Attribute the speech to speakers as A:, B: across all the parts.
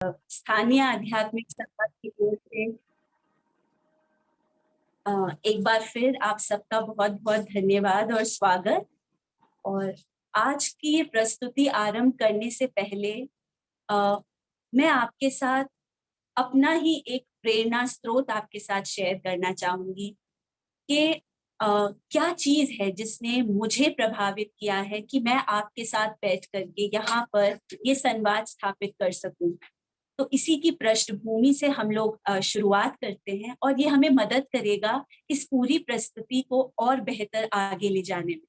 A: स्थानीय आध्यात्मिक सभा की ओर से एक बार फिर आप सबका बहुत बहुत धन्यवाद और स्वागत। और आज की ये प्रस्तुति आरंभ करने से पहले मैं आपके साथ अपना ही एक प्रेरणा स्रोत आपके साथ शेयर करना चाहूंगी कि क्या चीज है जिसने मुझे प्रभावित किया है कि मैं आपके साथ बैठ करके यहाँ पर ये संवाद स्थापित कर सकूं। तो इसी की पृष्ठभूमि से हम लोग शुरुआत करते हैं और ये हमें मदद करेगा इस पूरी प्रस्तुति को और बेहतर आगे ले जाने में।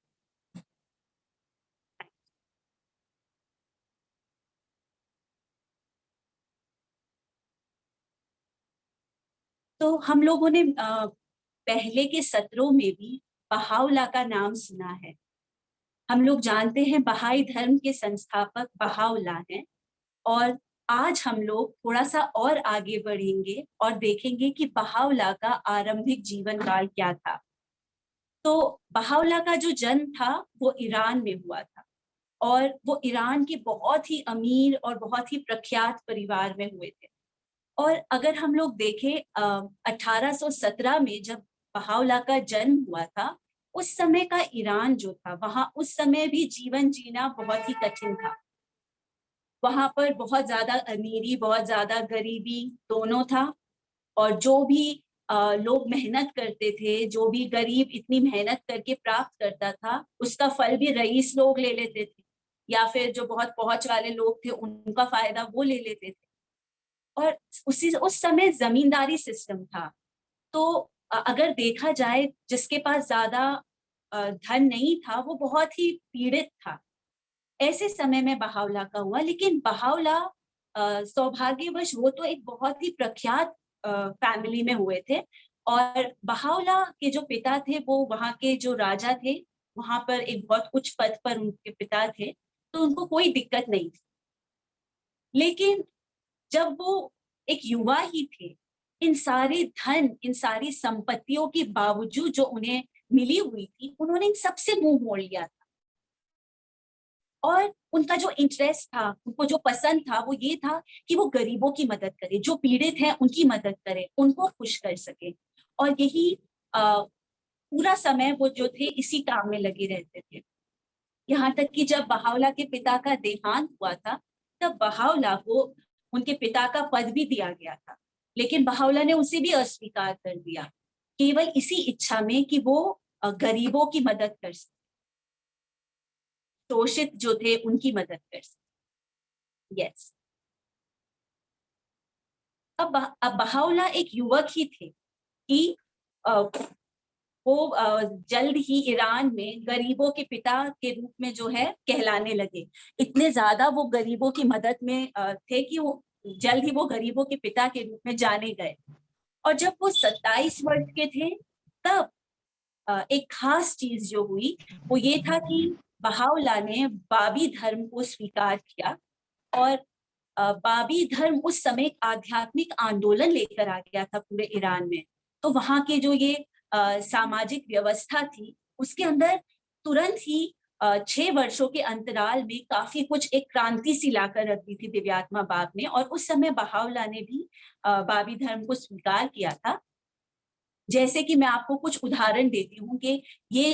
A: तो हम लोगों ने पहले के सत्रों में भी बहाउल्लाह का नाम सुना है। हम लोग जानते हैं बहाई धर्म के संस्थापक बहाउल्लाह हैं। और आज हम लोग थोड़ा सा और आगे बढ़ेंगे और देखेंगे कि बहाउल्लाह का आरंभिक जीवन काल क्या था। तो बहाउल्लाह का जो जन्म था वो ईरान में हुआ था और वो ईरान के बहुत ही अमीर और बहुत ही प्रख्यात परिवार में हुए थे। और अगर हम लोग देखें 1817 में जब बहाउल्लाह का जन्म हुआ था, उस समय का ईरान जो था वहां उस समय भी जीवन जीना बहुत ही कठिन था। वहां पर बहुत ज्यादा अमीरी बहुत ज्यादा गरीबी दोनों था। और जो भी लोग मेहनत करते थे, जो भी गरीब इतनी मेहनत करके प्राप्त करता था, उसका फल भी रईस लोग ले लेते थे या फिर जो बहुत पहुंच वाले लोग थे उनका फायदा वो ले लेते थे। और उस समय जमींदारी सिस्टम था। तो अगर देखा जाए जिसके पास ज्यादा धन नहीं था वो बहुत ही पीड़ित था। ऐसे समय में बहाउल्लाह का हुआ, लेकिन बहाउल्लाह सौभाग्यवश वो तो एक बहुत ही प्रख्यात फैमिली में हुए थे। और बहाउल्लाह के जो पिता थे वो वहाँ के जो राजा थे, वहां पर एक बहुत उच्च पद पर उनके पिता थे, तो उनको कोई दिक्कत नहीं थी। लेकिन जब वो एक युवा ही थे, इन सारे धन इन सारी संपत्तियों के बावजूद जो उन्हें मिली हुई थी, उन्होंने इन सबसे मुंह मोड़ लिया था। और उनका जो इंटरेस्ट था, उनको जो पसंद था वो ये था कि वो गरीबों की मदद करे, जो पीड़ित हैं उनकी मदद करे, उनको खुश कर सके। और यही पूरा समय वो जो थे इसी काम में लगे रहते थे। यहाँ तक कि जब बहाउल्लाह के पिता का देहांत हुआ था, तब बहाउल्लाह को उनके पिता का पद भी दिया गया था, लेकिन बहाउल्लाह ने उसे भी अस्वीकार कर दिया, केवल इसी इच्छा में कि वो गरीबों की मदद कर सके, शोषित जो थे उनकी मदद कर सके। यस। अब बहाउल्लाह एक युवक ही थे कि वो जल्द ही ईरान में गरीबों के पिता के रूप में जो है कहलाने लगे। इतने ज्यादा वो गरीबों की मदद में थे कि वो जल्द ही वो गरीबों के पिता के रूप में जाने गए। और जब वो 27 वर्ष के थे, तब एक खास चीज जो हुई वो ये था कि बहाउल्लाह ने बाबी धर्म को स्वीकार किया। और बाबी धर्म उस समय एक आध्यात्मिक आंदोलन लेकर आ गया था पूरे ईरान में। तो वहां के जो ये सामाजिक व्यवस्था थी उसके अंदर तुरंत ही 6 वर्षों के अंतराल में काफी कुछ एक क्रांति सी लाकर रख दी थी दिव्यात्मा बाब ने। और उस समय बहाउल्लाह ने भी बाबी धर्म को स्वीकार किया था। जैसे कि मैं आपको कुछ उदाहरण देती हूँ कि ये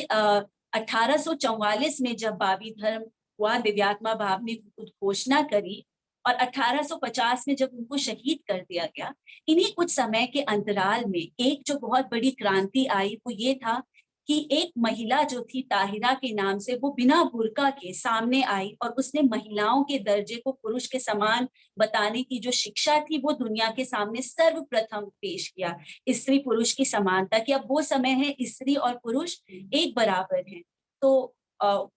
A: 1844 में जब बाबी धर्म हुआ, दिव्यात्मा बाब ने उद्घोषणा करी, और 1850 में जब उनको शहीद कर दिया गया। इन्हीं कुछ समय के अंतराल में एक जो बहुत बड़ी क्रांति आई वो ये था कि एक महिला जो थी ताहिरा के नाम से, वो बिना बुर्का के सामने आई और उसने महिलाओं के दर्जे को पुरुष के समान बताने की जो शिक्षा थी वो दुनिया के सामने सर्वप्रथम पेश किया। स्त्री पुरुष की समानता की, अब वो समय है स्त्री और पुरुष एक बराबर हैं। तो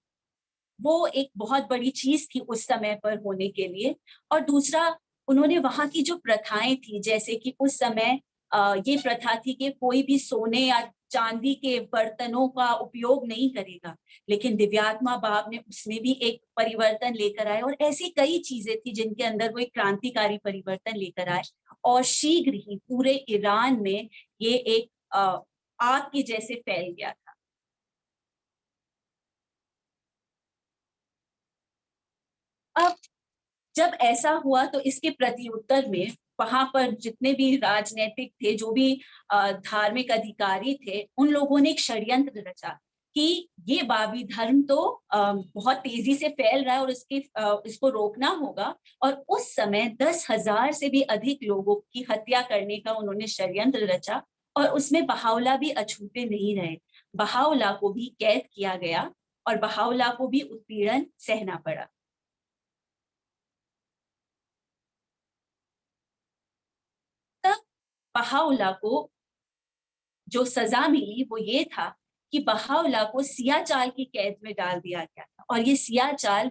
A: वो एक बहुत बड़ी चीज थी उस समय पर होने के लिए। और दूसरा, उन्होंने वहां की जो प्रथाएं थी, जैसे कि उस समय ये प्रथा थी कि कोई भी सोने या चांदी के बर्तनों का उपयोग नहीं करेगा। लेकिन दिव्यात्मा बाब ने उसमें भी एक परिवर्तन लेकर आए, और ऐसी कई चीजें थी जिनके अंदर वो एक क्रांतिकारी परिवर्तन लेकर आए। और शीघ्र ही पूरे ईरान में ये एक आग के जैसे फैल गया था। अब जब ऐसा हुआ तो इसके प्रत्युत्तर में वहां पर जितने भी राजनीतिक थे, जो भी धार्मिक अधिकारी थे, उन लोगों ने एक षड्यंत्र रचा कि ये बाबी धर्म तो बहुत तेजी से फैल रहा है और इसको रोकना होगा। और उस समय 10,000 से भी अधिक लोगों की हत्या करने का उन्होंने षड्यंत्र रचा, और उसमें बहावला भी अछूते नहीं रहे। बहावला को भी कैद किया गया और बहावला को भी उत्पीड़न सहना पड़ा। तब बहावला को जो सजा मिली वो ये था कि बहावला को सियाचाल की कैद में डाल दिया गया था, और ये सियाचाल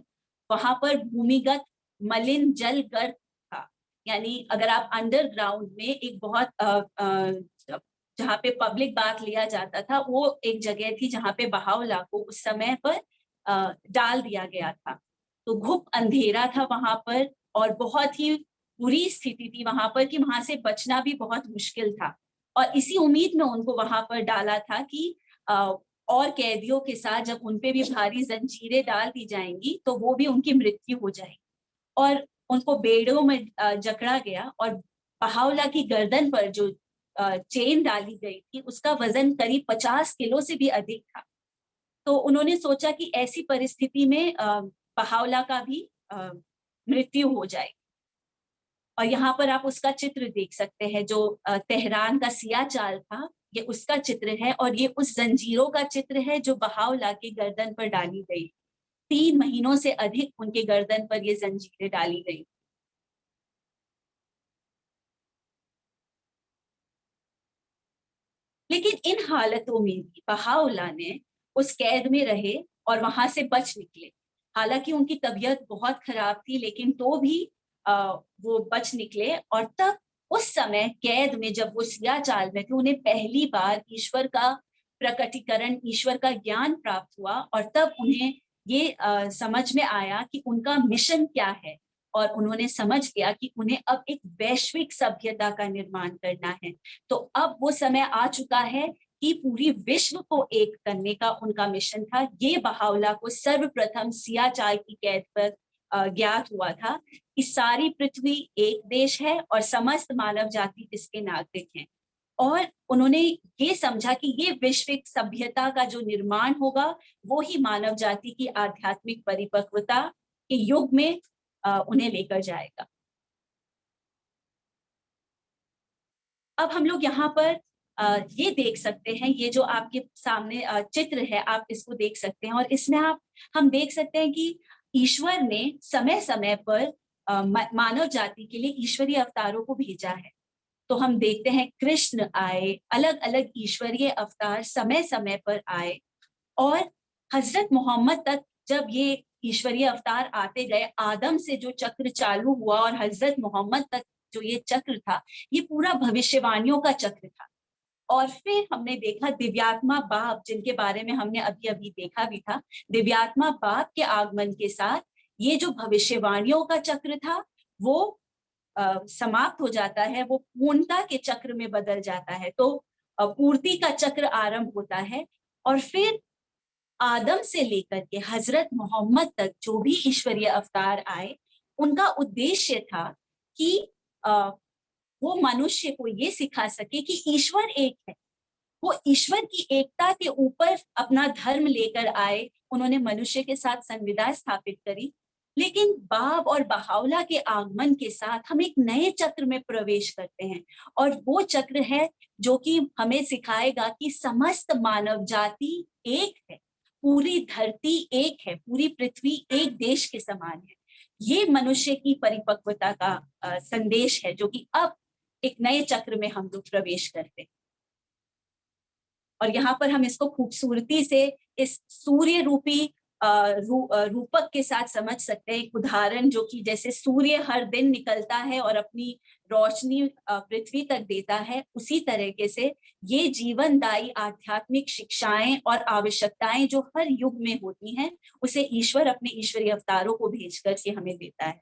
A: वहां पर भूमिगत मलिन जल गर्त था। यानी अगर आप अंडरग्राउंड में एक बहुत जहाँ पे पब्लिक बात लिया जाता था, वो एक जगह थी जहाँ पे बहावला को उस समय पर डाल दिया गया था। तो घुप अंधेरा था वहां पर, और बहुत ही बुरी स्थिति थी वहां पर कि वहां से बचना भी बहुत मुश्किल था। और इसी उम्मीद में उनको वहां पर डाला था कि और कैदियों के साथ जब उनपे भी भारी जंजीरें डाल दी जाएंगी तो वो भी उनकी मृत्यु हो जाएगी। और उनको बेड़ों में जकड़ा गया, और बहावला की गर्दन पर जो चेन डाली गई थी उसका वजन करीब 50 किलो से भी अधिक था। तो उन्होंने सोचा कि ऐसी परिस्थिति में बहावला का भी मृत्यु हो जाए। और यहाँ पर आप उसका चित्र देख सकते हैं, जो तेहरान का सियाचाल था, ये उसका चित्र है, और ये उस जंजीरों का चित्र है जो बहावला की गर्दन पर डाली गई। 3 महीनों से अधिक उनके गर्दन पर ये जंजीरें डाली गई। लेकिन इन हालतों में भी बहाउल्लाह ने उस कैद में रहे और वहां से बच निकले। हालांकि उनकी तबीयत बहुत खराब थी, लेकिन तो भी वो बच निकले। और तब उस समय कैद में जब वो सिया चाल में थे, उन्हें पहली बार ईश्वर का प्रकटीकरण, ईश्वर का ज्ञान प्राप्त हुआ, और तब उन्हें ये समझ में आया कि उनका मिशन क्या है। और उन्होंने समझ लिया कि उन्हें अब एक वैश्विक सभ्यता का निर्माण करना है। तो अब वो समय आ चुका है कि पूरी विश्व को एक करने का उनका मिशन था। ये बहावला को सर्वप्रथम सियाचाल की कैद पर ज्ञात हुआ था कि सारी पृथ्वी एक देश है और समस्त मानव जाति इसके नागरिक हैं। और उन्होंने ये समझा कि ये वैश्विक सभ्यता का जो निर्माण होगा वो ही मानव जाति की आध्यात्मिक परिपक्वता के युग में उन्हें लेकर जाएगा। अब हम लोग यहाँ पर ये देख सकते हैं, ये जो आपके सामने चित्र है, आप इसको देख सकते हैं, और इसमें हम देख सकते हैं कि ईश्वर ने समय समय पर मानव जाति के लिए ईश्वरीय अवतारों को भेजा है। तो हम देखते हैं कृष्ण आए, अलग अलग ईश्वरीय अवतार समय समय पर आए, और हजरत मोहम्मद तक जब ये ईश्वरीय अवतार आते गए, आदम से जो चक्र चालू हुआ और हजरत मोहम्मद तक जो ये चक्र था, ये पूरा भविष्यवाणियों का चक्र था। और फिर हमने देखा दिव्यात्मा बाप, जिनके बारे में हमने अभी अभी देखा भी था, दिव्यात्मा बाप के आगमन के साथ ये जो भविष्यवाणियों का चक्र था वो समाप्त हो जाता है, वो पूर्णता के चक्र में बदल जाता है। तो पूर्ति का चक्र आरंभ होता है। और फिर आदम से लेकर के हजरत मोहम्मद तक जो भी ईश्वरीय अवतार आए, उनका उद्देश्य था कि वो मनुष्य को ये सिखा सके कि ईश्वर एक है। वो ईश्वर की एकता के ऊपर अपना धर्म लेकर आए, उन्होंने मनुष्य के साथ संविदा स्थापित करी। लेकिन बाब और बहावला के आगमन के साथ हम एक नए चक्र में प्रवेश करते हैं, और वो चक्र है जो कि हमें सिखाएगा कि समस्त मानव जाति एक है, पूरी धरती एक है, पूरी पृथ्वी एक देश के समान है। ये मनुष्य की परिपक्वता का संदेश है, जो कि अब एक नए चक्र में हम लोग प्रवेश करते हैं। और यहाँ पर हम इसको खूबसूरती से इस सूर्य रूपी रूपक के साथ समझ सकते हैं। एक उदाहरण जो कि जैसे सूर्य हर दिन निकलता है और अपनी रोशनी पृथ्वी तक देता है, उसी तरीके से ये जीवनदायी आध्यात्मिक शिक्षाएं और आवश्यकताएं जो हर युग में होती हैं, उसे ईश्वर अपने ईश्वरीय अवतारों को भेजकर के हमें देता है।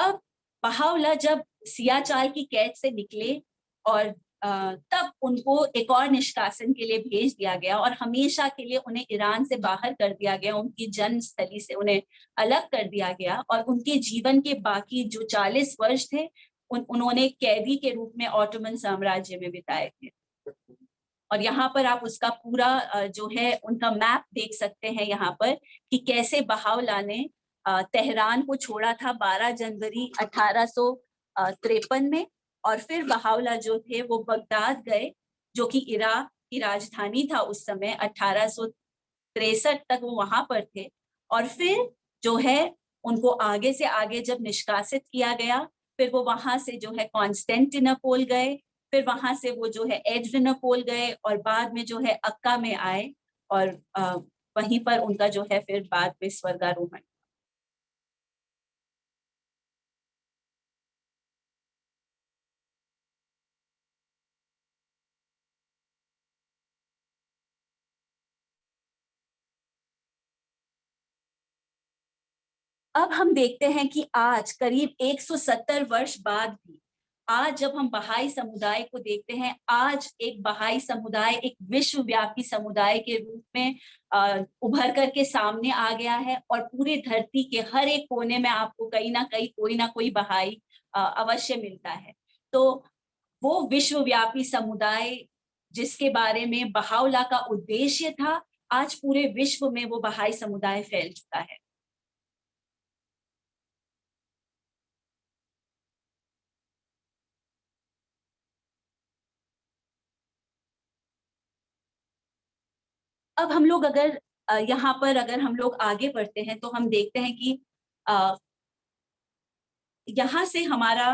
A: अब बहावला जब सियाचाल की कैद से निकले और तब उनको एक और निष्कासन के लिए भेज दिया गया और हमेशा के लिए उन्हें ईरान से बाहर कर दिया गया, उनकी जन्मस्थली से उन्हें अलग कर दिया गया और उनके जीवन के बाकी जो 40 वर्ष थे उन्होंने कैदी के रूप में ऑटोमन साम्राज्य में बिताए थे। और यहाँ पर आप उसका पूरा जो है उनका मैप देख सकते हैं यहाँ पर कि कैसे बहावला ने तेहरान को छोड़ा था 12 जनवरी 1853 में, और फिर बहावला जो थे वो बगदाद गए जो कि इराक की राजधानी था उस समय। 1863 तक वो वहां पर थे और फिर जो है उनको आगे से आगे जब निष्कासित किया गया, फिर वो वहां से जो है कॉन्स्टेंटिनोपल गए, फिर वहां से वो जो है एड्रियानोपल गए और बाद में जो है अक्का में आए और वहीं पर उनका जो है फिर बाद में स्वर्गारोहण। अब हम देखते हैं कि आज करीब 170 वर्ष बाद भी आज जब हम बहाई समुदाय को देखते हैं, आज एक बहाई समुदाय एक विश्वव्यापी समुदाय के रूप में उभर करके सामने आ गया है और पूरी धरती के हर एक कोने में आपको कहीं ना कोई बहाई अवश्य मिलता है। तो वो विश्वव्यापी समुदाय जिसके बारे में बहावला का उद्देश्य था, आज पूरे विश्व में वो बहाई समुदाय फैल चुका है। अब हम लोग अगर यहाँ पर अगर हम लोग आगे बढ़ते हैं तो हम देखते हैं कि यहाँ से हमारा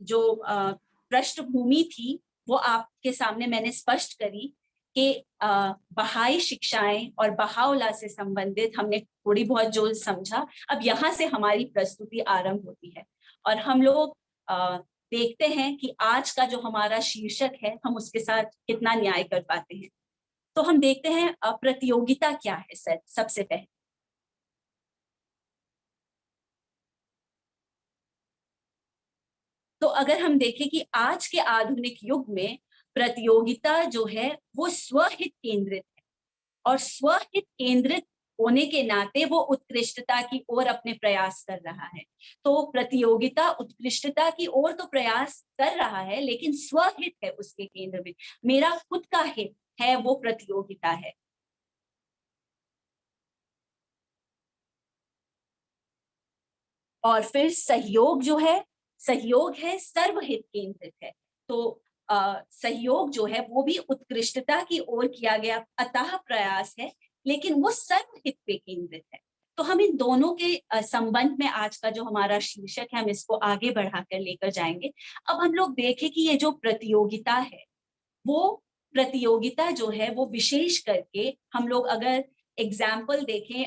A: जो पृष्ठभूमि थी वो आपके सामने मैंने स्पष्ट करी कि बहाई शिक्षाएं और बहावला से संबंधित हमने थोड़ी बहुत जो समझा। अब यहाँ से हमारी प्रस्तुति आरंभ होती है और हम लोग देखते हैं कि आज का जो हमारा शीर्षक है हम उसके साथ कितना न्याय कर पाते हैं। तो हम देखते हैं प्रतियोगिता क्या है सर। सबसे पहले तो अगर हम देखें कि आज के आधुनिक युग में प्रतियोगिता जो है वो स्वहित केंद्रित है और स्वहित केंद्रित होने के नाते वो उत्कृष्टता की ओर अपने प्रयास कर रहा है। तो प्रतियोगिता उत्कृष्टता की ओर तो प्रयास कर रहा है लेकिन स्वहित है उसके केंद्र में, मेरा खुद का हित है वो प्रतियोगिता है। और फिर सहयोग जो है, सहयोग है सर्वहित केंद्रित है। तो सहयोग जो है वो भी उत्कृष्टता की ओर किया गया अतः प्रयास है लेकिन वो सर्वहित पे केंद्रित है। तो हम इन दोनों के संबंध में आज का जो हमारा शीर्षक है हम इसको आगे बढ़ाकर लेकर जाएंगे। अब हम लोग देखें कि ये जो प्रतियोगिता है वो प्रतियोगिता जो है वो विशेष करके हम लोग अगर एग्जाम्पल देखें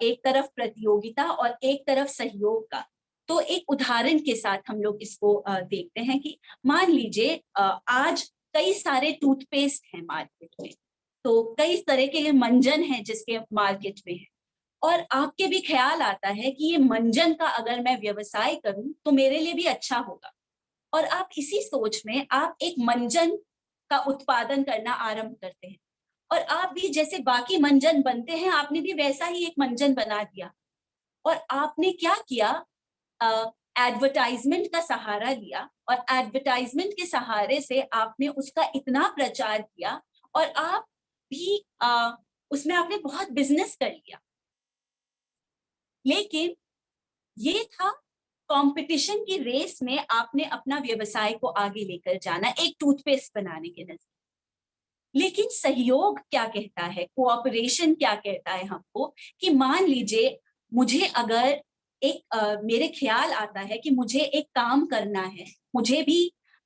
A: एक तरफ प्रतियोगिता और एक तरफ सहयोग का, तो एक उदाहरण के साथ हम लोग इसको देखते हैं कि मान लीजिए आज कई सारे टूथपेस्ट हैं मार्केट में, तो कई तरह के मंजन हैं जिसके मार्केट में है और आपके भी ख्याल आता है कि ये मंजन का अगर मैं व्यवसाय करूं तो मेरे लिए भी अच्छा होगा और आप इसी सोच में आप एक मंजन का उत्पादन करना आरंभ करते हैं और आप भी जैसे बाकी मंजन बनते हैं आपने भी वैसा ही एक मंजन बना दिया और आपने क्या किया, एडवर्टाइजमेंट का सहारा लिया और एडवर्टाइजमेंट के सहारे से आपने उसका इतना प्रचार किया और आप भी उसमें आपने बहुत बिजनेस कर लिया। लेकिन ये था कंपटीशन की रेस में आपने अपना व्यवसाय को आगे लेकर जाना एक टूथपेस्ट बनाने के नजर। लेकिन सहयोग क्या कहता है, कोऑपरेशन क्या कहता है हमको कि मान लीजिए मुझे अगर मेरे ख्याल आता है कि मुझे एक काम करना है, मुझे भी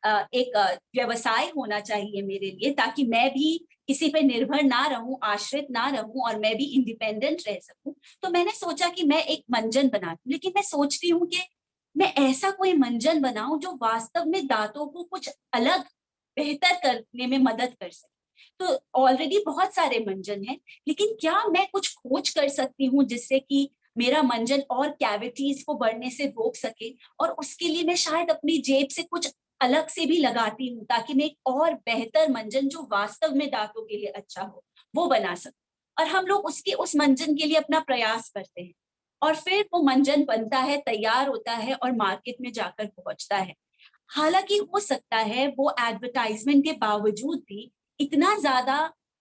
A: एक व्यवसाय होना चाहिए मेरे लिए ताकि मैं भी किसी पे निर्भर ना रहूं, आश्रित ना रहूं और मैं भी इंडिपेंडेंट रह सकूं। तो मैंने सोचा कि मैं एक मंजन बना दूं, लेकिन मैं सोचती हूँ कि मैं ऐसा कोई मंजन बनाऊं जो वास्तव में दांतों को कुछ अलग बेहतर करने में मदद कर सके। तो ऑलरेडी बहुत सारे मंजन हैं, लेकिन क्या मैं कुछ खोज कर सकती हूँ जिससे कि मेरा मंजन और कैविटीज को बढ़ने से रोक सके और उसके लिए मैं शायद अपनी जेब से कुछ अलग से भी लगाती हूँ ताकि मैं एक और बेहतर मंजन जो वास्तव में दांतों के लिए अच्छा हो वो बना सकूं। और हम लोग उसके उस मंजन के लिए अपना प्रयास करते हैं और फिर वो मंजन बनता है, तैयार होता है और मार्केट में जाकर पहुंचता है। हालांकि हो सकता है वो एडवर्टाइजमेंट के बावजूद भी इतना ज्यादा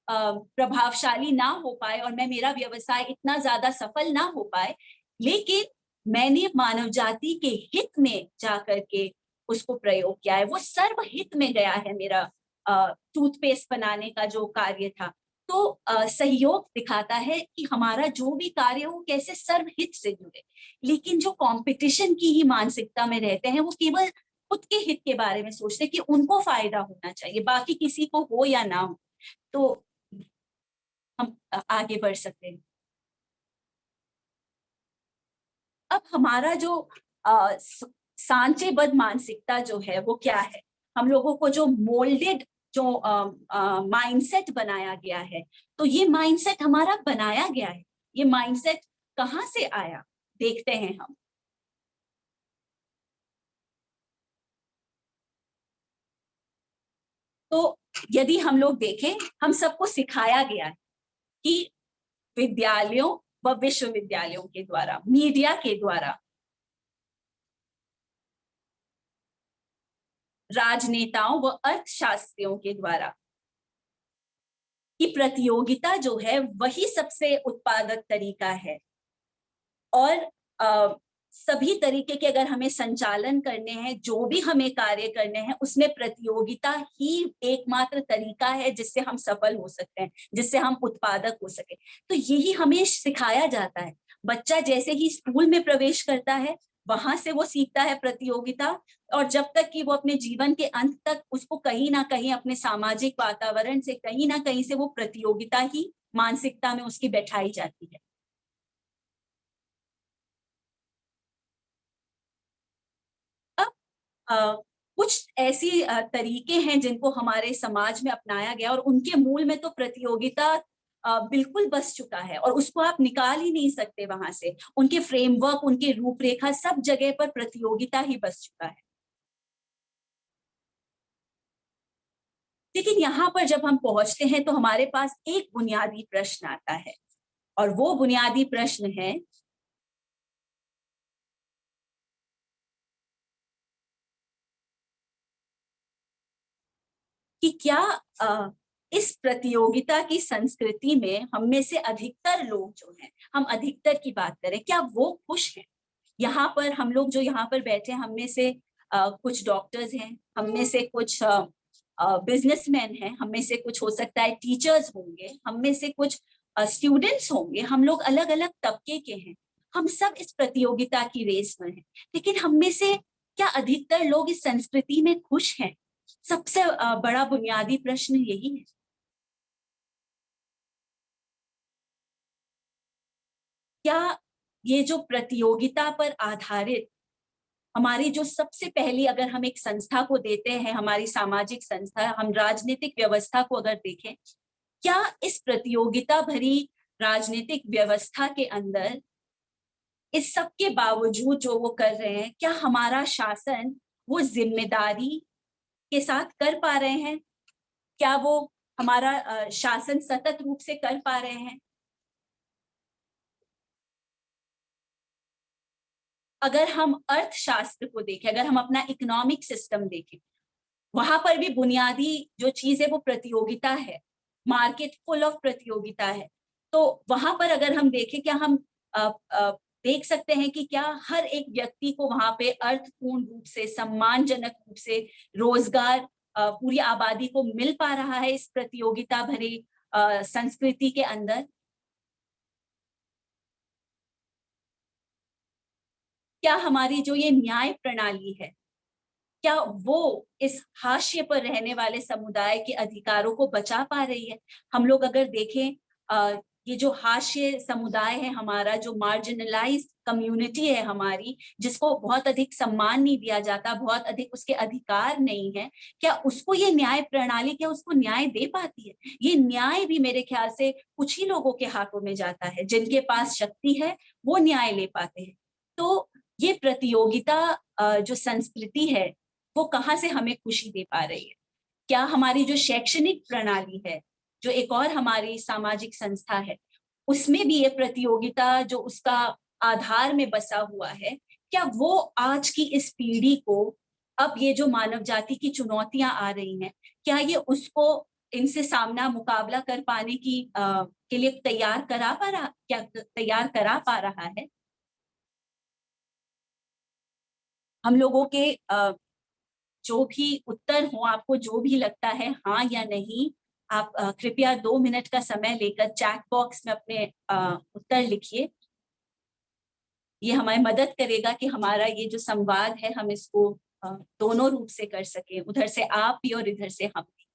A: प्रभावशाली ना हो पाए और मैं मेरा व्यवसाय इतना ज्यादा सफल ना हो पाए, लेकिन मैंने मानव जाति के हित में जाकर के उसको प्रयोग किया है। वो सर्वहित में गया है मेरा टूथपेस्ट बनाने का जो कार्य था। तो सहयोग दिखाता है कि हमारा जो भी कार्य हो कैसे सर्वहित से जुड़े। लेकिन जो कंपटीशन की ही मानसिकता में रहते हैं वो केवल खुद के हित के बारे में सोचते हैं कि उनको फायदा होना चाहिए, बाकी किसी को हो या ना हो। तो हम आगे बढ़ सकते हैं। अब हमारा जो सांचेबद्ध मानसिकता जो है वो क्या है, हम लोगों को जो मोल्डेड जो माइंडसेट बनाया गया है, तो ये माइंडसेट हमारा बनाया गया है। ये माइंडसेट कहाँ से आया, देखते हैं हम। तो यदि हम लोग देखें, हम सबको सिखाया गया है कि विद्यालयों व विश्वविद्यालयों के द्वारा, मीडिया के द्वारा, राजनेताओं व अर्थशास्त्रियों के द्वारा कि प्रतियोगिता जो है वही सबसे उत्पादक तरीका है। और सभी तरीके के अगर हमें संचालन करने हैं, जो भी हमें कार्य करने हैं, उसमें प्रतियोगिता ही एकमात्र तरीका है जिससे हम सफल हो सकते हैं, जिससे हम उत्पादक हो सके। तो यही हमें सिखाया जाता है। बच्चा जैसे ही स्कूल में प्रवेश करता है वहां से वो सीखता है प्रतियोगिता, और जब तक कि वो अपने जीवन के अंत तक उसको कहीं ना कहीं अपने सामाजिक वातावरण से कहीं ना कहीं से वो प्रतियोगिता ही मानसिकता में उसकी बैठाई जाती है। अब कुछ ऐसी तरीके हैं जिनको हमारे समाज में अपनाया गया और उनके मूल में तो प्रतियोगिता बिल्कुल बस चुका है और उसको आप निकाल ही नहीं सकते वहां से। उनके फ्रेमवर्क, उनके रूपरेखा, सब जगह पर प्रतियोगिता ही बस चुका है। लेकिन यहाँ पर जब हम पहुंचते हैं तो हमारे पास एक बुनियादी प्रश्न आता है, और वो बुनियादी प्रश्न है कि क्या इस प्रतियोगिता की संस्कृति में हम में से अधिकतर लोग जो हैं, हम अधिकतर की बात करें, क्या वो खुश हैं? यहाँ पर हम लोग जो यहाँ पर बैठे हैं, हम में से कुछ डॉक्टर्स हैं, हम में से कुछ बिजनेसमैन हैं, हम में से कुछ हो सकता है टीचर्स होंगे, हम में से कुछ स्टूडेंट्स होंगे। हम लोग अलग अलग तबके के हैं, हम सब इस प्रतियोगिता की रेस में हैं। लेकिन हम में से क्या अधिकतर लोग इस संस्कृति में खुश हैं? सबसे बड़ा बुनियादी प्रश्न यही है। क्या ये जो प्रतियोगिता पर आधारित हमारी जो सबसे पहली, अगर हम एक संस्था को देते हैं, हमारी सामाजिक संस्था, हम राजनीतिक व्यवस्था को अगर देखें, क्या इस प्रतियोगिता भरी राजनीतिक व्यवस्था के अंदर इस सब के बावजूद जो वो कर रहे हैं, क्या हमारा शासन वो जिम्मेदारी के साथ कर पा रहे हैं? क्या वो हमारा शासन सतत रूप से कर पा रहे हैं? अगर हम अर्थशास्त्र को देखें, अगर हम अपना इकोनॉमिक सिस्टम देखें, वहां पर भी बुनियादी जो चीज है वो प्रतियोगिता है। मार्केट फुल ऑफ प्रतियोगिता है। तो वहां पर अगर हम देखें, क्या हम अ, अ, देख सकते हैं कि क्या हर एक व्यक्ति को वहां पे अर्थपूर्ण रूप से, सम्मानजनक रूप से रोजगार पूरी आबादी को मिल पा रहा है इस प्रतियोगिता भरे संस्कृति के अंदर? क्या हमारी जो ये न्याय प्रणाली है, क्या वो इस हाशिए पर रहने वाले समुदाय के अधिकारों को बचा पा रही है? हम लोग अगर देखें, ये जो हाशिए समुदाय है हमारा, जो मार्जिनलाइज्ड कम्युनिटी है हमारी, जिसको बहुत अधिक सम्मान नहीं दिया जाता, बहुत अधिक उसके अधिकार नहीं है, क्या उसको ये न्याय प्रणाली, क्या उसको न्याय दे पाती है? ये न्याय भी मेरे ख्याल से कुछ ही लोगों के हाथों में जाता है, जिनके पास शक्ति है वो न्याय ले पाते हैं। तो ये प्रतियोगिता जो संस्कृति है, वो कहाँ से हमें खुशी दे पा रही है? क्या हमारी जो शैक्षणिक प्रणाली है, जो एक और हमारी सामाजिक संस्था है, उसमें भी ये प्रतियोगिता जो उसका आधार में बसा हुआ है, क्या वो आज की इस पीढ़ी को, अब ये जो मानव जाति की चुनौतियां आ रही हैं, क्या ये उसको इनसे सामना मुकाबला कर पाने की के लिए तैयार करा पा रहा है? हम लोगों के जो भी उत्तर हो, आपको जो भी लगता है हाँ या नहीं, आप कृपया 2 मिनट का समय लेकर चैट बॉक्स में अपने उत्तर लिखिए। ये हमारी मदद करेगा कि हमारा ये जो संवाद है हम इसको दोनों रूप से कर सके, उधर से आप भी और इधर से हम भी।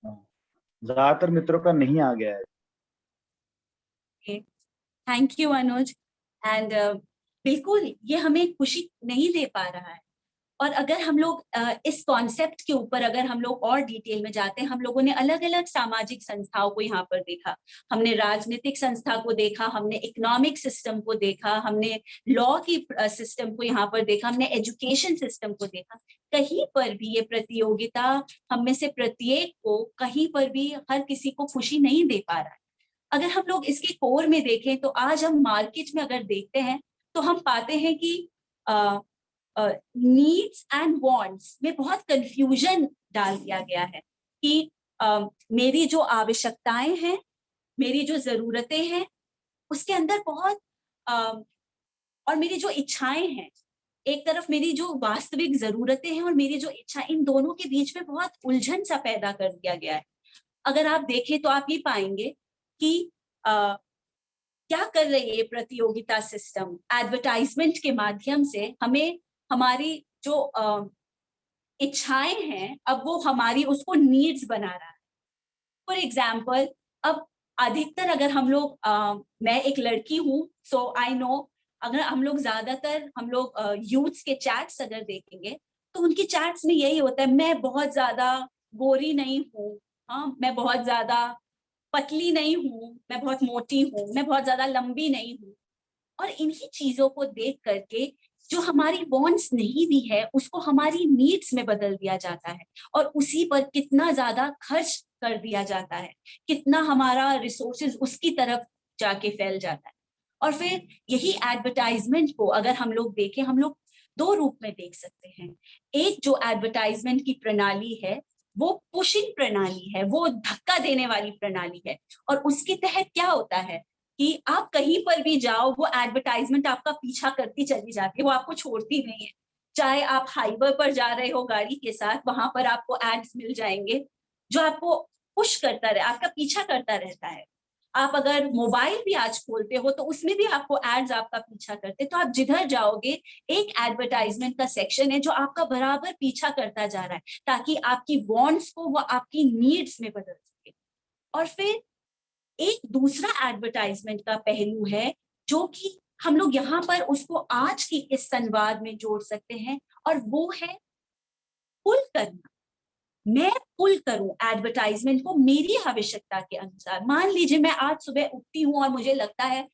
B: हाँ, ज्यादातर मित्रों का नहीं आ गया है।
A: Thank you Anuj. एंड बिल्कुल ये हमें खुशी नहीं दे पा रहा है। और अगर हम लोग इस कॉन्सेप्ट के ऊपर अगर हम लोग और डिटेल में जाते हैं, हम लोगों ने अलग अलग सामाजिक संस्थाओं को यहाँ पर देखा, हमने राजनीतिक संस्था को देखा, हमने इकोनॉमिक सिस्टम को देखा, हमने लॉ की सिस्टम को यहाँ पर देखा, हमने एजुकेशन सिस्टम को देखा। कहीं पर भी ये प्रतियोगिता हम में से प्रत्येक को कहीं पर भी हर किसी को खुशी नहीं दे पा रहा है। अगर हम लोग इसके कोर में देखें तो आज हम मार्केट में अगर देखते हैं तो हम पाते हैं कि नीड्स एंड वांट्स में बहुत कंफ्यूजन डाल दिया गया है कि मेरी जो आवश्यकताएं हैं, मेरी जो जरूरतें हैं, उसके अंदर बहुत और मेरी जो इच्छाएं हैं, एक तरफ मेरी जो वास्तविक जरूरतें हैं और मेरी जो इच्छा, इन दोनों के बीच में बहुत उलझन सा पैदा कर दिया गया है। अगर आप देखें तो आप ये पाएंगे कि क्या कर रही है प्रतियोगिता सिस्टम, एडवर्टाइजमेंट के माध्यम से हमें हमारी जो इच्छाएं हैं, अब वो हमारी उसको नीड्स बना रहा है। फॉर एग्जाम्पल, अब अधिकतर अगर हम लोग मैं एक लड़की हूँ, सो आई नो, अगर हम लोग यूथ्स के चैट्स अगर देखेंगे तो उनकी चैट्स में यही होता है, मैं बहुत ज्यादा गोरी नहीं हूँ, हाँ, मैं बहुत ज्यादा पतली नहीं हूँ, मैं बहुत मोटी हूँ, मैं बहुत ज्यादा लंबी नहीं हूँ। और इन्हीं चीजों को देख करके जो हमारी वांट्स नहीं भी है उसको हमारी नीड्स में बदल दिया जाता है, और उसी पर कितना ज्यादा खर्च कर दिया जाता है, कितना हमारा रिसोर्सेज उसकी तरफ जाके फैल जाता है। और फिर यही एडवर्टाइजमेंट को अगर हम लोग देखें, हम लोग दो रूप में देख सकते हैं। एक जो एडवर्टाइजमेंट की प्रणाली है वो पुशिंग प्रणाली है, वो धक्का देने वाली प्रणाली है। और उसके तहत क्या होता है कि आप कहीं पर भी जाओ, वो एडवर्टाइजमेंट आपका पीछा करती चली जाती है, वो आपको छोड़ती नहीं है। चाहे आप हाईवे पर जा रहे हो गाड़ी के साथ, वहां पर आपको एड्स मिल जाएंगे जो आपको पुश करता रहे, आपका पीछा करता रहता है। आप अगर मोबाइल भी आज खोलते हो तो उसमें भी आपको एड्स आपका पीछा करते, तो आप जिधर जाओगे एक एडवर्टाइजमेंट का सेक्शन है जो आपका बराबर पीछा करता जा रहा है, ताकि आपकी वांट्स को वो आपकी नीड्स में बदल सके। और फिर एक दूसरा एडवर्टाइजमेंट का पहलू है जो कि हम लोग यहाँ पर उसको आज की इस संवाद में जोड़ सकते हैं, और वो है पुल करना। मैं पुल करूं एडवर्टाइजमेंट को मेरी आवश्यकता के अनुसार। मान लीजिए मैं आज सुबह उठती हूँ और मुझे लगता है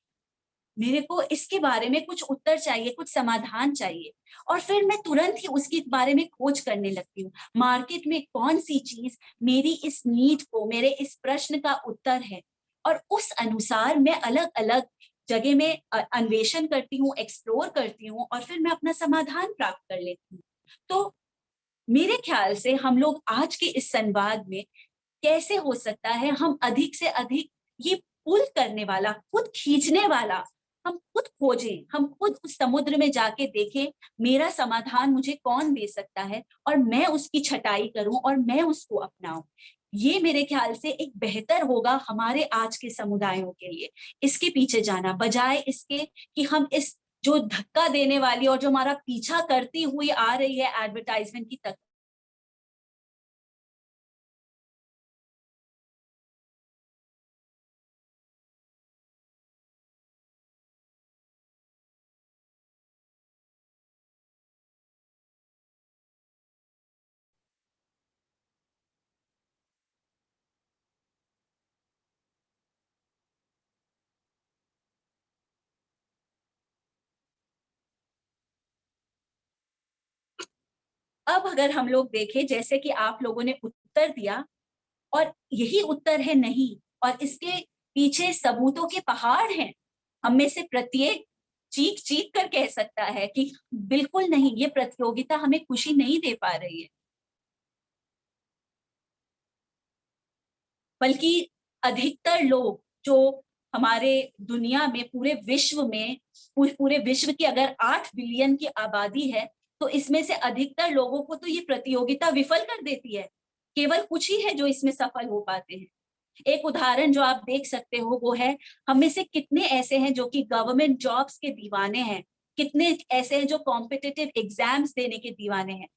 A: मेरे को इसके बारे में कुछ उत्तर चाहिए, कुछ समाधान चाहिए, और फिर मैं तुरंत ही उसके बारे में खोज करने लगती हूँ, मार्केट में कौन सी चीज मेरी इस नीड को, मेरे इस प्रश्न का उत्तर है। और उस अनुसार मैं अलग अलग जगह में अन्वेषण करती हूँ, एक्सप्लोर करती हूँ, और फिर मैं अपना समाधान प्राप्त कर लेती हूँ। तो मेरे ख्याल से हम लोग आज के इस संवाद में कैसे हो सकता है हम अधिक से अधिक ये पुल करने वाला, खुद खींचने वाला हम खुद खोजें, हम खुद उस समुद्र में जाके देखें मेरा समाधान मुझे कौन दे सकता है, और मैं उसकी छटाई करूं और मैं उसको अपनाऊं। ये मेरे ख्याल से एक बेहतर होगा हमारे आज के समुदायों के लिए, इसके पीछे जाना, बजाय इसके कि हम इस जो धक्का देने वाली और जो हमारा पीछा करती हुई आ रही है एडवर्टाइजमेंट की तक। अब अगर हम लोग देखें, जैसे कि आप लोगों ने उत्तर दिया और यही उत्तर है नहीं, और इसके पीछे सबूतों के पहाड़ हैं, हम में से प्रत्येक चीख चीख कर कह सकता है कि बिल्कुल नहीं, ये प्रतियोगिता हमें खुशी नहीं दे पा रही है, बल्कि अधिकतर लोग जो हमारे दुनिया में, पूरे विश्व में, पूरे विश्व की अगर 8 बिलियन की आबादी है, तो इसमें से अधिकतर लोगों को तो ये प्रतियोगिता विफल कर देती है। केवल कुछ ही है जो इसमें सफल हो पाते हैं। एक उदाहरण जो आप देख सकते हो वो है, हम में से कितने ऐसे हैं जो कि गवर्नमेंट जॉब्स के दीवाने हैं, कितने ऐसे हैं जो कॉम्पिटिटिव एग्जाम्स देने के दीवाने हैं,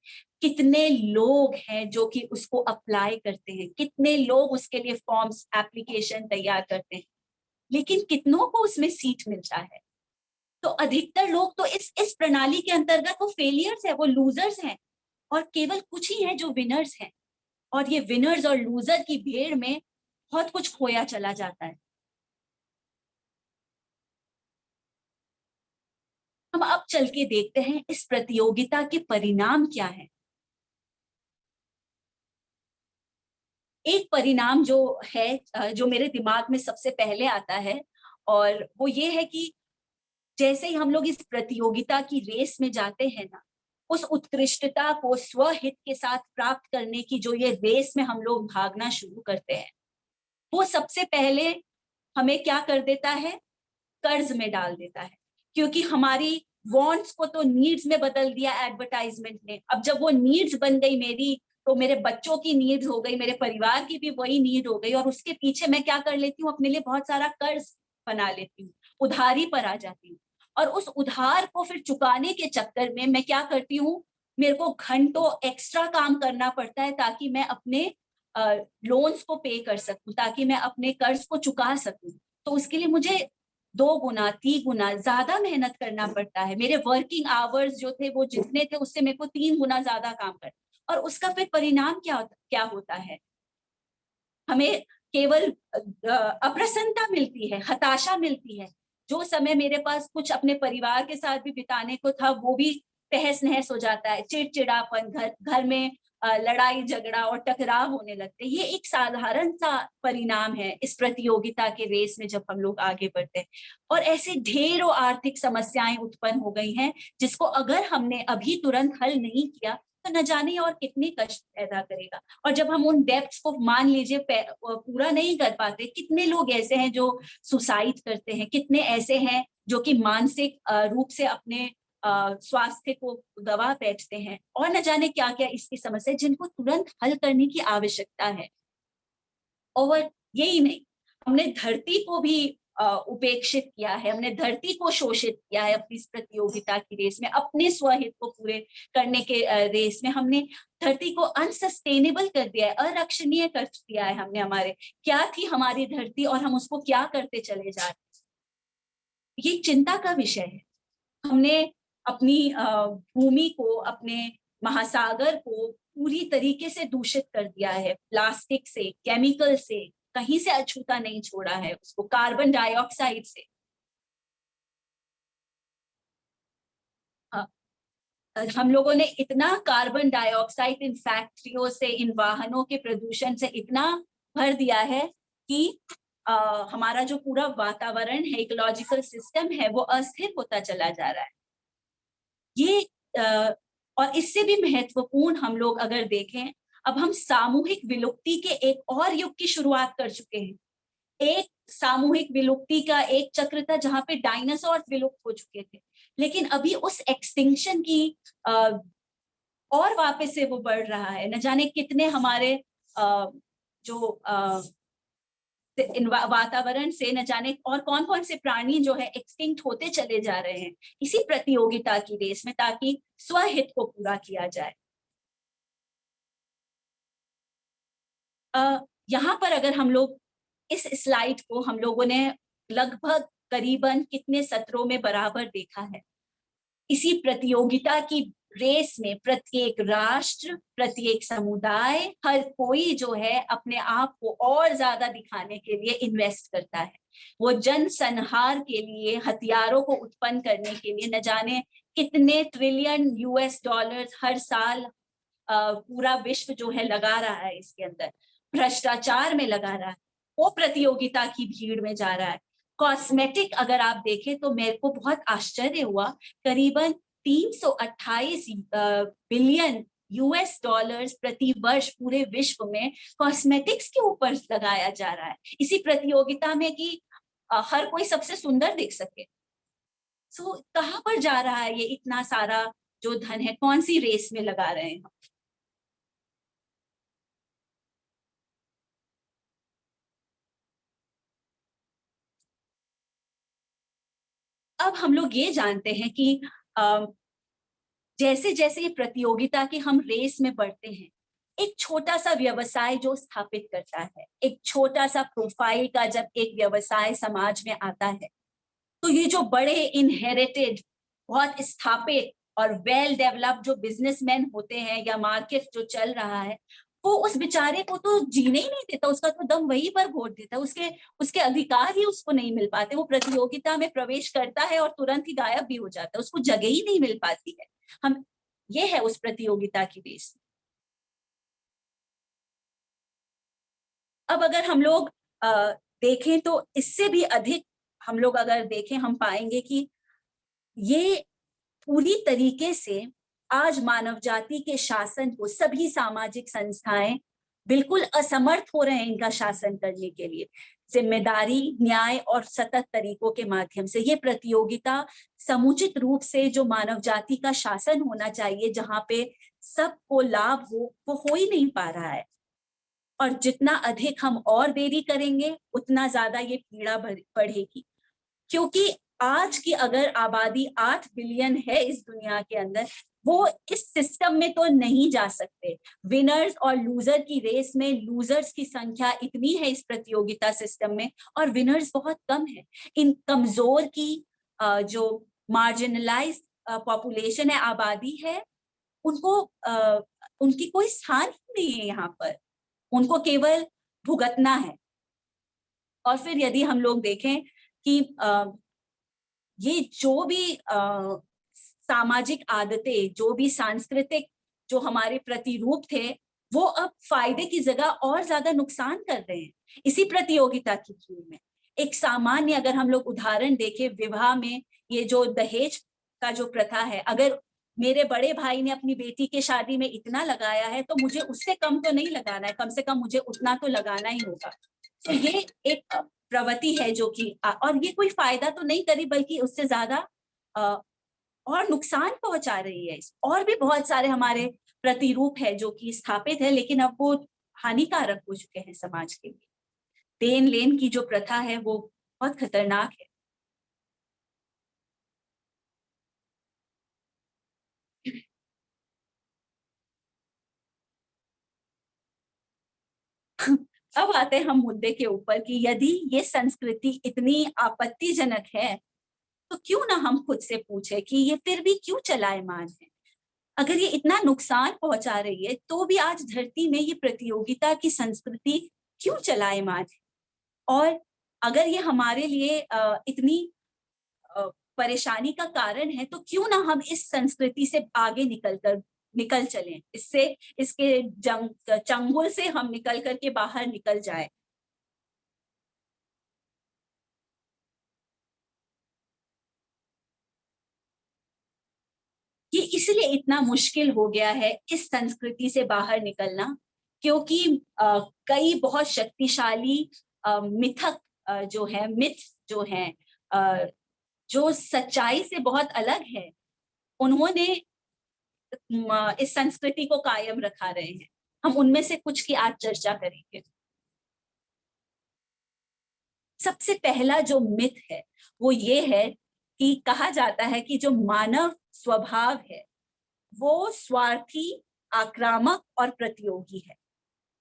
A: कितने लोग हैं जो कि उसको अप्लाई करते हैं, कितने लोग उसके लिए फॉर्म्स एप्लीकेशन तैयार करते हैं, लेकिन कितनों को उसमें सीट मिलता है। तो अधिकतर लोग तो इस प्रणाली के अंतर्गत वो फेलियर्स है, वो लूजर्स हैं, और केवल कुछ ही हैं जो विनर्स हैं। और ये विनर्स और लूजर की भीड़ में बहुत कुछ खोया चला जाता है। हम अब चल के देखते हैं इस प्रतियोगिता के परिणाम क्या है। एक परिणाम जो है, जो मेरे दिमाग में सबसे पहले आता है, और वो ये है कि जैसे ही हम लोग इस प्रतियोगिता की रेस में जाते हैं ना, उस उत्कृष्टता को स्वहित के साथ प्राप्त करने की जो ये रेस में हम लोग भागना शुरू करते हैं, वो सबसे पहले हमें क्या कर देता है, कर्ज में डाल देता है। क्योंकि हमारी वांट्स को तो नीड्स में बदल दिया एडवर्टाइजमेंट ने। अब जब वो नीड्स बन गई मेरी, तो मेरे बच्चों की नीड्स हो गई, मेरे परिवार की भी वही नीड हो गई, और उसके पीछे मैं क्या कर लेती हूँ, अपने लिए बहुत सारा कर्ज बना लेती हूँ, उधारी पर आ जाती हूँ। और उस उधार को फिर चुकाने के चक्कर में मैं क्या करती हूँ, मेरे को घंटों एक्स्ट्रा काम करना पड़ता है ताकि मैं अपने लोन्स को पे कर सकूं, ताकि मैं अपने कर्ज को चुका सकूं। तो उसके लिए मुझे 2 गुना 3 गुना ज्यादा मेहनत करना पड़ता है। मेरे वर्किंग आवर्स जो थे वो जितने थे उससे मेरे को 3 गुना ज्यादा काम कर, और उसका फिर परिणाम क्या होता है, हमें केवल अप्रसन्नता मिलती है, हताशा मिलती है। जो समय मेरे पास कुछ अपने परिवार के साथ भी बिताने को था, वो भी तहस नहस हो जाता है। चिड़चिड़ापन, घर में लड़ाई झगड़ा और टकराव होने लगते हैं। ये एक साधारण सा परिणाम है इस प्रतियोगिता के रेस में जब हम लोग आगे बढ़ते हैं। और ऐसे ढेरों आर्थिक समस्याएं उत्पन्न हो गई हैं, जिसको अगर हमने अभी तुरंत हल नहीं किया तो न जाने और कितने कष्ट पैदा करेगा। और जब हम उन डेब्ट्स को मान लीजिए पूरा नहीं कर पाते, कितने लोग ऐसे हैं जो सुसाइड करते हैं, कितने ऐसे हैं जो कि मानसिक रूप से अपने स्वास्थ्य को गवा बैठते हैं, और न जाने क्या क्या इसकी समस्या जिनको तुरंत हल करने की आवश्यकता है। और यही नहीं, हमने धरती को भी उपेक्षित किया है, हमने धरती को शोषित किया है अपनी इस प्रतियोगिता की रेस में, अपने स्वहित को पूरे करने के रेस में हमने धरती को अनसस्टेनेबल कर दिया है, अरक्षणीय कर दिया है हमने। हमारे क्या थी हमारी धरती और हम उसको क्या करते चले जा रहे हैं, ये चिंता का विषय है। हमने अपनी भूमि को, अपने महासागर को पूरी तरीके से दूषित कर दिया है, प्लास्टिक से, केमिकल से, कहीं से अछूता नहीं छोड़ा है उसको, कार्बन डाइऑक्साइड से। हम लोगों ने इतना कार्बन डाइऑक्साइड इन फैक्ट्रियों से, इन वाहनों के प्रदूषण से इतना भर दिया है कि हमारा जो पूरा वातावरण है, इकोलॉजिकल सिस्टम है, वो अस्थिर होता चला जा रहा है। ये और इससे भी महत्वपूर्ण हम लोग अगर देखें, अब हम सामूहिक विलुप्ति के एक और युग की शुरुआत कर चुके हैं। एक सामूहिक विलुप्ति का एक चक्र था जहां पे डायनासोर विलुप्त हो चुके थे, लेकिन अभी उस एक्सटिंक्शन की और वापस से वो बढ़ रहा है। न जाने कितने हमारे जो वातावरण से न जाने और कौन कौन से प्राणी जो है एक्सटिंक्ट होते चले जा रहे हैं इसी प्रतियोगिता की रेस में, ताकि स्वहित को पूरा किया जाए। यहाँ पर अगर हम लोग इस स्लाइड को हम लोगों ने लगभग करीबन कितने सत्रों में बराबर देखा है। इसी प्रतियोगिता की रेस में प्रत्येक राष्ट्र, प्रत्येक समुदाय, हर कोई जो है अपने आप को और ज्यादा दिखाने के लिए इन्वेस्ट करता है। वो जनसंहार के लिए, हथियारों को उत्पन्न करने के लिए न जाने कितने ट्रिलियन यूएस डॉलर्स हर साल पूरा विश्व जो है लगा रहा है इसके अंदर, भ्रष्टाचार में लगा रहा है, वो प्रतियोगिता की भीड़ में जा रहा है। कॉस्मेटिक अगर आप देखें तो मेरे को बहुत आश्चर्य हुआ, करीबन 328 बिलियन यूएस डॉलर्स प्रति वर्ष पूरे विश्व में कॉस्मेटिक्स के ऊपर लगाया जा रहा है इसी प्रतियोगिता में कि हर कोई सबसे सुंदर दिख सके। सो कहाँ पर जा रहा है ये इतना सारा जो धन है, कौन सी रेस में लगा रहे हैं हम? अब हम लोग ये जानते हैं कि जैसे जैसे ये प्रतियोगिता की हम रेस में बढ़ते हैं, एक छोटा सा व्यवसाय जो स्थापित करता है, एक छोटा सा प्रोफाइल का जब एक व्यवसाय समाज में आता है, तो ये जो बड़े इनहेरिटेड, बहुत स्थापित और वेल डेवलप्ड जो बिजनेसमैन होते हैं या मार्केट जो चल रहा है, वो उस बेचारे को तो जीने ही नहीं देता, उसका तो दम वहीं पर घोट देता है, उसके उसके अधिकार ही उसको नहीं मिल पाते। वो प्रतियोगिता में प्रवेश करता है और तुरंत ही गायब भी हो जाता है, उसको जगह ही नहीं मिल पाती है। हम ये है उस प्रतियोगिता की रेस। अब अगर हम लोग देखें तो इससे भी अधिक हम लोग अगर देखें, हम पाएंगे कि ये पूरी तरीके से आज मानव जाति के शासन को सभी सामाजिक संस्थाएं बिल्कुल असमर्थ हो रहे हैं इनका शासन करने के लिए। जिम्मेदारी, न्याय और सतत तरीकों के माध्यम से ये प्रतियोगिता समुचित रूप से जो मानव जाति का शासन होना चाहिए, जहां पे सबको लाभ वो हो ही नहीं पा रहा है। और जितना अधिक हम और देरी करेंगे उतना ज्यादा ये पीड़ा बढ़ेगी, क्योंकि आज की अगर आबादी 8 बिलियन है इस दुनिया के अंदर, वो इस सिस्टम में तो नहीं जा सकते। विनर्स और लूजर की रेस में लूजर्स की संख्या इतनी है इस प्रतियोगिता सिस्टम में, और विनर्स बहुत कम है। इन कमजोर की जो मार्जिनलाइज पॉपुलेशन है, आबादी है, उनको उनकी कोई स्थान ही नहीं है यहाँ पर, उनको केवल भुगतना है। और फिर यदि हम लोग देखें कि ये जो भी सामाजिक आदतें, जो भी सांस्कृतिक जो हमारे प्रतिरूप थे, वो अब फायदे की जगह और ज्यादा नुकसान कर रहे हैं इसी प्रतियोगिता की भीड़ में। एक सामान्य अगर हम लोग उदाहरण देखें, विवाह में ये जो दहेज का जो प्रथा है, अगर मेरे बड़े भाई ने अपनी बेटी के शादी में इतना लगाया है तो मुझे उससे कम तो नहीं लगाना है, कम से कम मुझे उतना तो लगाना ही होगा। तो ये एक प्रवृत्ति है जो कि और ये कोई फायदा तो नहीं करी, बल्कि उससे ज्यादा और नुकसान पहुंचा रही है। और भी बहुत सारे हमारे प्रतिरूप है जो कि स्थापित है, लेकिन अब वो हानिकारक हो चुके हैं समाज के लिए। देन लेन की जो प्रथा है वो बहुत खतरनाक है। अब आते हैं हम मुद्दे के ऊपर कि यदि ये संस्कृति इतनी आपत्तिजनक है, तो क्यों ना हम खुद से पूछे कि ये फिर भी क्यों चलायमान है। अगर ये इतना नुकसान पहुंचा रही है, तो भी आज धरती में ये प्रतियोगिता की संस्कृति क्यों चलायमान है। और अगर ये हमारे लिए इतनी परेशानी का कारण है, तो क्यों ना हम इस संस्कृति से आगे निकल चलें, इससे इसके चंगुल से हम निकल करके बाहर निकल जाए। ये इसलिए इतना मुश्किल हो गया है इस संस्कृति से बाहर निकलना, क्योंकि कई बहुत शक्तिशाली मिथक जो है, मिथ जो है, जो सच्चाई से बहुत अलग है, उन्होंने इस संस्कृति को कायम रखा रहे हैं। हम उनमें से कुछ की आज चर्चा करेंगे। सबसे पहला जो मिथ है वो ये है कि कहा जाता है कि जो मानव स्वभाव है वो स्वार्थी, आक्रामक और प्रतियोगी है।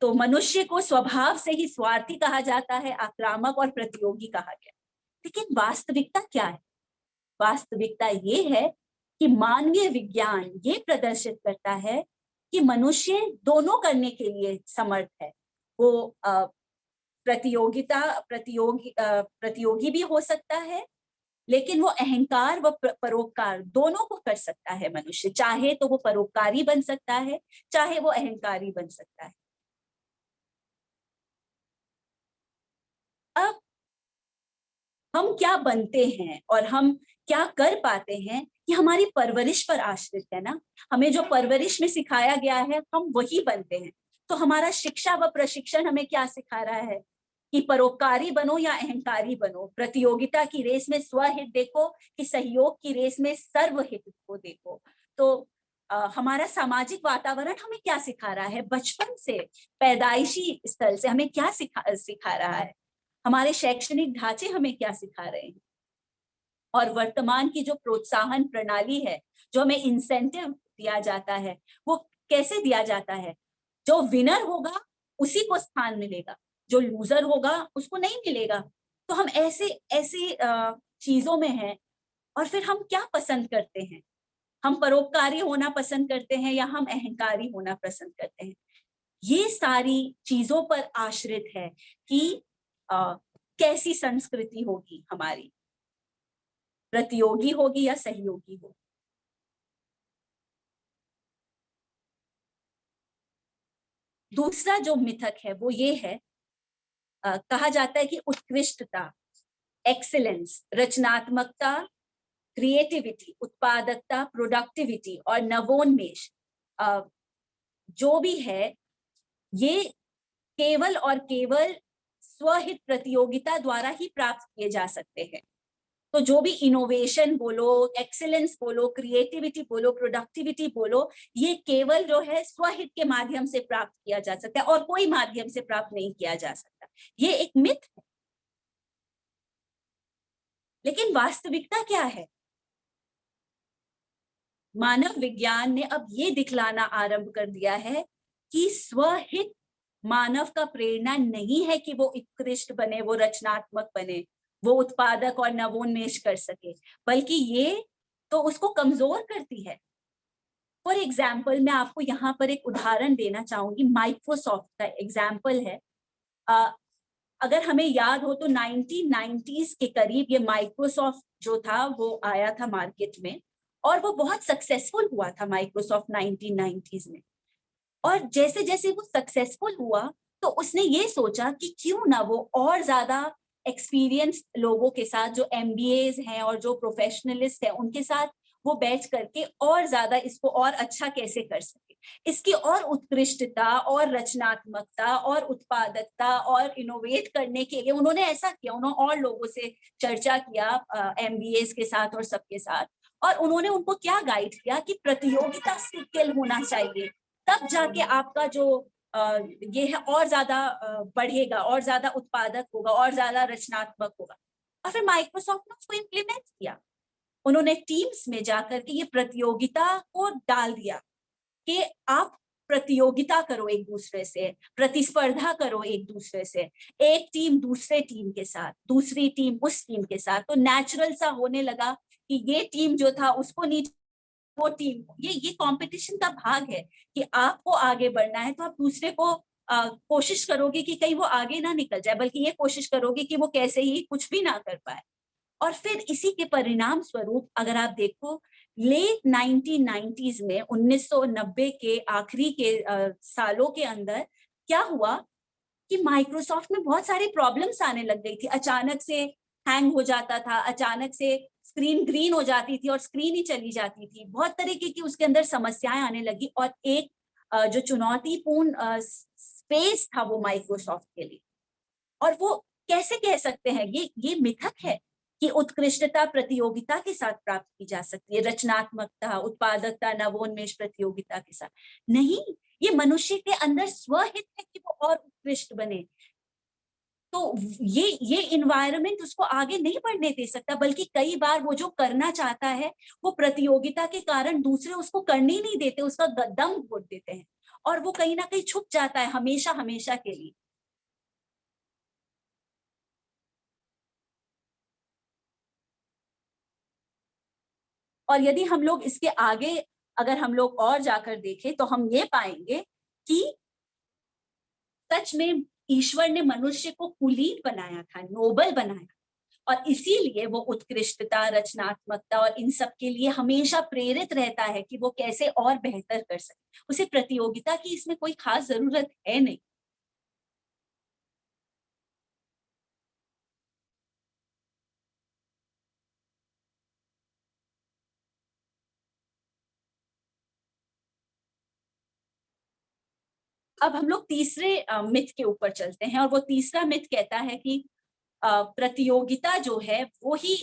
A: तो मनुष्य को स्वभाव से ही स्वार्थी कहा जाता है, आक्रामक और प्रतियोगी कहा गया। लेकिन वास्तविकता क्या है? वास्तविकता ये है कि मानवीय विज्ञान ये प्रदर्शित करता है कि मनुष्य दोनों करने के लिए समर्थ है। वो प्रतियोगी भी हो सकता है, लेकिन वो अहंकार व परोपकार दोनों को कर सकता है। मनुष्य चाहे तो वो परोपकारी बन सकता है, चाहे वो अहंकारी बन सकता है। अब हम क्या बनते हैं और हम क्या कर पाते हैं, ये हमारी परवरिश पर आश्रित है ना। हमें जो परवरिश में सिखाया गया है हम वही बनते हैं। तो हमारा शिक्षा व प्रशिक्षण हमें क्या सिखा रहा है कि परोपकारी बनो या अहंकारी बनो, प्रतियोगिता की रेस में स्वहित देखो कि सहयोग की रेस में सर्वहित को देखो। तो हमारा सामाजिक वातावरण हमें क्या सिखा रहा है? बचपन से, पैदाइशी स्थल से हमें क्या सिखा रहा है? हमारे शैक्षणिक ढांचे हमें क्या सिखा रहे हैं? और वर्तमान की जो प्रोत्साहन प्रणाली है, जो हमें इंसेंटिव दिया जाता है, वो कैसे दिया जाता है? जो विनर होगा उसी को स्थान मिलेगा, जो लूजर होगा उसको नहीं मिलेगा। तो हम ऐसे ऐसे चीजों में हैं। और फिर हम क्या पसंद करते हैं? हम परोपकारी होना पसंद करते हैं या हम अहंकारी होना पसंद करते हैं? ये सारी चीजों पर आश्रित है कि कैसी संस्कृति होगी हमारी, प्रतियोगी होगी या सहयोगी होगी। दूसरा जो मिथक है वो ये है, कहा जाता है कि उत्कृष्टता, एक्सीलेंस, रचनात्मकता, क्रिएटिविटी, उत्पादकता, प्रोडक्टिविटी और नवोन्मेष जो भी है, ये केवल और केवल स्वहित प्रतियोगिता द्वारा ही प्राप्त किए जा सकते हैं। तो जो भी इनोवेशन बोलो, एक्सीलेंस बोलो, क्रिएटिविटी बोलो, प्रोडक्टिविटी बोलो, ये केवल जो है स्वहित के माध्यम से प्राप्त किया जा सकता है और कोई माध्यम से प्राप्त नहीं किया जा सकता। ये एक मिथ है। लेकिन वास्तविकता क्या है? मानव विज्ञान ने अब ये दिखलाना आरंभ कर दिया है कि स्वहित मानव का प्रेरणा नहीं है कि वो उत्कृष्ट बने, वो रचनात्मक बने, वो उत्पादक और नवोन्मेष कर सके, बल्कि ये तो उसको कमजोर करती है। फॉर एग्जाम्पल, मैं आपको यहाँ पर एक उदाहरण देना चाहूंगी। माइक्रोसॉफ्ट का एग्जाम्पल है। अगर हमें याद हो तो 1990s के करीब ये माइक्रोसॉफ्ट जो था वो आया था मार्केट में और वो बहुत सक्सेसफुल हुआ था माइक्रोसॉफ्ट 1990s में। और जैसे जैसे वो सक्सेसफुल हुआ तो उसने ये सोचा कि क्यों ना वो और ज्यादा एक्सपीरियंस लोगों के साथ, जो MBAs हैं और जो प्रोफेशनलिस्ट हैं, उनके साथ वो बैठ करके और ज्यादा इसको और अच्छा कैसे कर सके, इसकी और उत्कृष्टता और रचनात्मकता और उत्पादकता और इनोवेट करने के लिए उन्होंने ऐसा किया। उन्होंने और लोगों से चर्चा किया, MBAs के साथ और सबके साथ, और उन्होंने उनको क्या गाइड किया कि प्रतियोगिता स्किल होना चाहिए, तब जाके आपका जो ये है और ज्यादा बढ़ेगा, और ज्यादा उत्पादक होगा, और ज्यादा रचनात्मक होगा। और फिर माइक्रोसॉफ्ट ने उसको इम्प्लीमेंट किया। उन्होंने टीम्स में जाकर के ये प्रतियोगिता को डाल दिया कि आप प्रतियोगिता करो एक दूसरे से, प्रतिस्पर्धा करो एक दूसरे से, एक टीम दूसरे टीम के साथ, दूसरी टीम उस टीम के साथ। तो नेचुरल सा होने लगा कि ये टीम जो था उसको नीचे, वो टीम, ये कंपटीशन का भाग है कि आपको आगे बढ़ना है तो आप दूसरे को कोशिश करोगे कि कहीं वो आगे ना निकल जाए, बल्कि ये कोशिश करोगे कि वो कैसे ही कुछ भी ना कर पाए। और फिर इसी के परिणाम स्वरूप अगर आप देखो, लेट 1990s में 1990 के आखिरी के सालों के अंदर क्या हुआ कि माइक्रोसॉफ्ट में बहुत सारी प्रॉब्लम्स आने लग गई थी। अचानक से हैंग हो जाता था, अचानक से स्क्रीन ग्रीन हो जाती थी और स्क्रीन ही चली जाती थी, बहुत तरीके की उसके अंदर समस्याएं आने लगी। और एक जो चुनौतीपूर्ण स्पेस था वो माइक्रोसॉफ्ट के लिए। और वो कैसे कह सकते हैं, ये मिथक है कि उत्कृष्टता प्रतियोगिता के साथ प्राप्त की जा सकती है, रचनात्मकता, उत्पादकता, नवोन्मेष प्रतियोगिता के साथ नहीं। ये मनुष्य के अंदर स्वहित है कि वो और उत्कृष्ट बने। तो ये इन्वायरमेंट उसको आगे नहीं बढ़ने दे सकता, बल्कि कई बार वो जो करना चाहता है वो प्रतियोगिता के कारण दूसरे उसको करने ही नहीं देते, उसका दम घोट देते हैं और वो कहीं ना कहीं छुप जाता है हमेशा हमेशा के लिए। और यदि हम लोग इसके आगे अगर हम लोग और जाकर देखें तो हम ये पाएंगे कि सच में ईश्वर ने मनुष्य को कुलीन बनाया था, नोबल बनाया, और इसीलिए वो उत्कृष्टता, रचनात्मकता और इन सब के लिए हमेशा प्रेरित रहता है कि वो कैसे और बेहतर कर सके। उसे प्रतियोगिता की इसमें कोई खास जरूरत है नहीं। अब हम लोग तीसरे मिथ के ऊपर चलते हैं, और वो तीसरा मिथ कहता है कि प्रतियोगिता जो है वो ही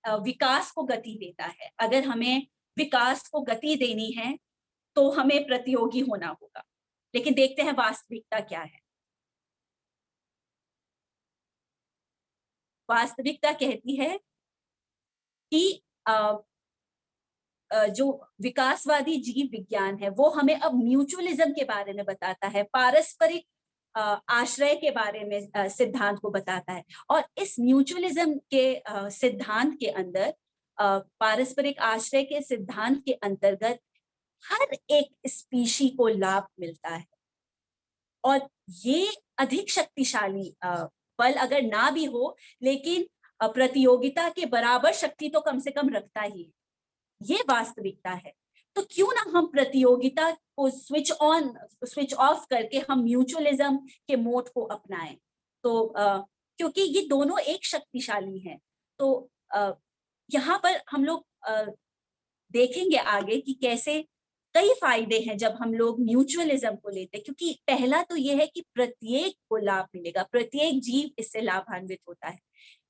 A: विकास को गति देता है। अगर हमें विकास को गति देनी है तो हमें प्रतियोगी होना होगा। लेकिन देखते हैं वास्तविकता क्या है। वास्तविकता कहती है कि जो विकासवादी जीव विज्ञान है वो हमें अब म्यूचुअलिज्म के बारे में बताता है, पारस्परिक आश्रय के बारे में सिद्धांत को बताता है। और इस म्यूचुअलिज्म के सिद्धांत के अंदर, पारस्परिक आश्रय के सिद्धांत के अंतर्गत हर एक स्पीशी को लाभ मिलता है। और ये अधिक शक्तिशाली बल अगर ना भी हो, लेकिन प्रतियोगिता के बराबर शक्ति तो कम से कम रखता ही है। ये वास्तविकता है। तो क्यों ना हम प्रतियोगिता को स्विच ऑफ करके हम म्यूचुअलिज्म के मोड को अपनाएं। तो क्योंकि ये दोनों एक शक्तिशाली हैं। तो यहाँ पर हम लोग देखेंगे आगे कि कैसे कई फायदे हैं जब हम लोग म्यूचुअलिज्म को लेते हैं। क्योंकि पहला तो ये है कि प्रत्येक को लाभ मिलेगा, प्रत्येक जीव इससे लाभान्वित होता है।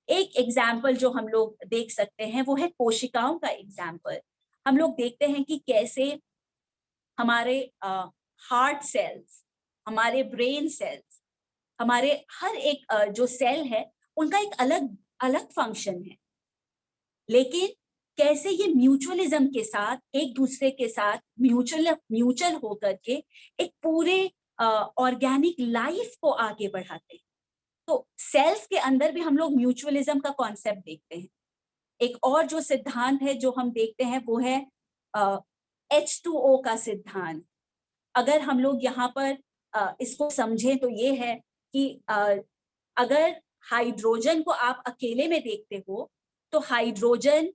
A: एक एग्जाम्पल जो हम लोग देख सकते हैं वो है कोशिकाओं का एग्जाम्पल। हम लोग देखते हैं कि कैसे हमारे हार्ट सेल्स, हमारे ब्रेन सेल्स, हमारे हर एक जो सेल है उनका एक अलग अलग फंक्शन है। लेकिन कैसे ये म्यूचुअलिज्म के साथ एक दूसरे के साथ म्यूचुअल होकर के एक पूरे ऑर्गेनिक लाइफ को आगे बढ़ाते हैं। तो सेल्स के अंदर भी हम लोग म्यूचुअलिज्म का कॉन्सेप्ट देखते हैं। एक और जो सिद्धांत है जो हम देखते हैं वो है H2O का सिद्धांत। अगर हम लोग यहाँ पर इसको समझें तो ये है कि अगर हाइड्रोजन को आप अकेले में देखते हो तो हाइड्रोजन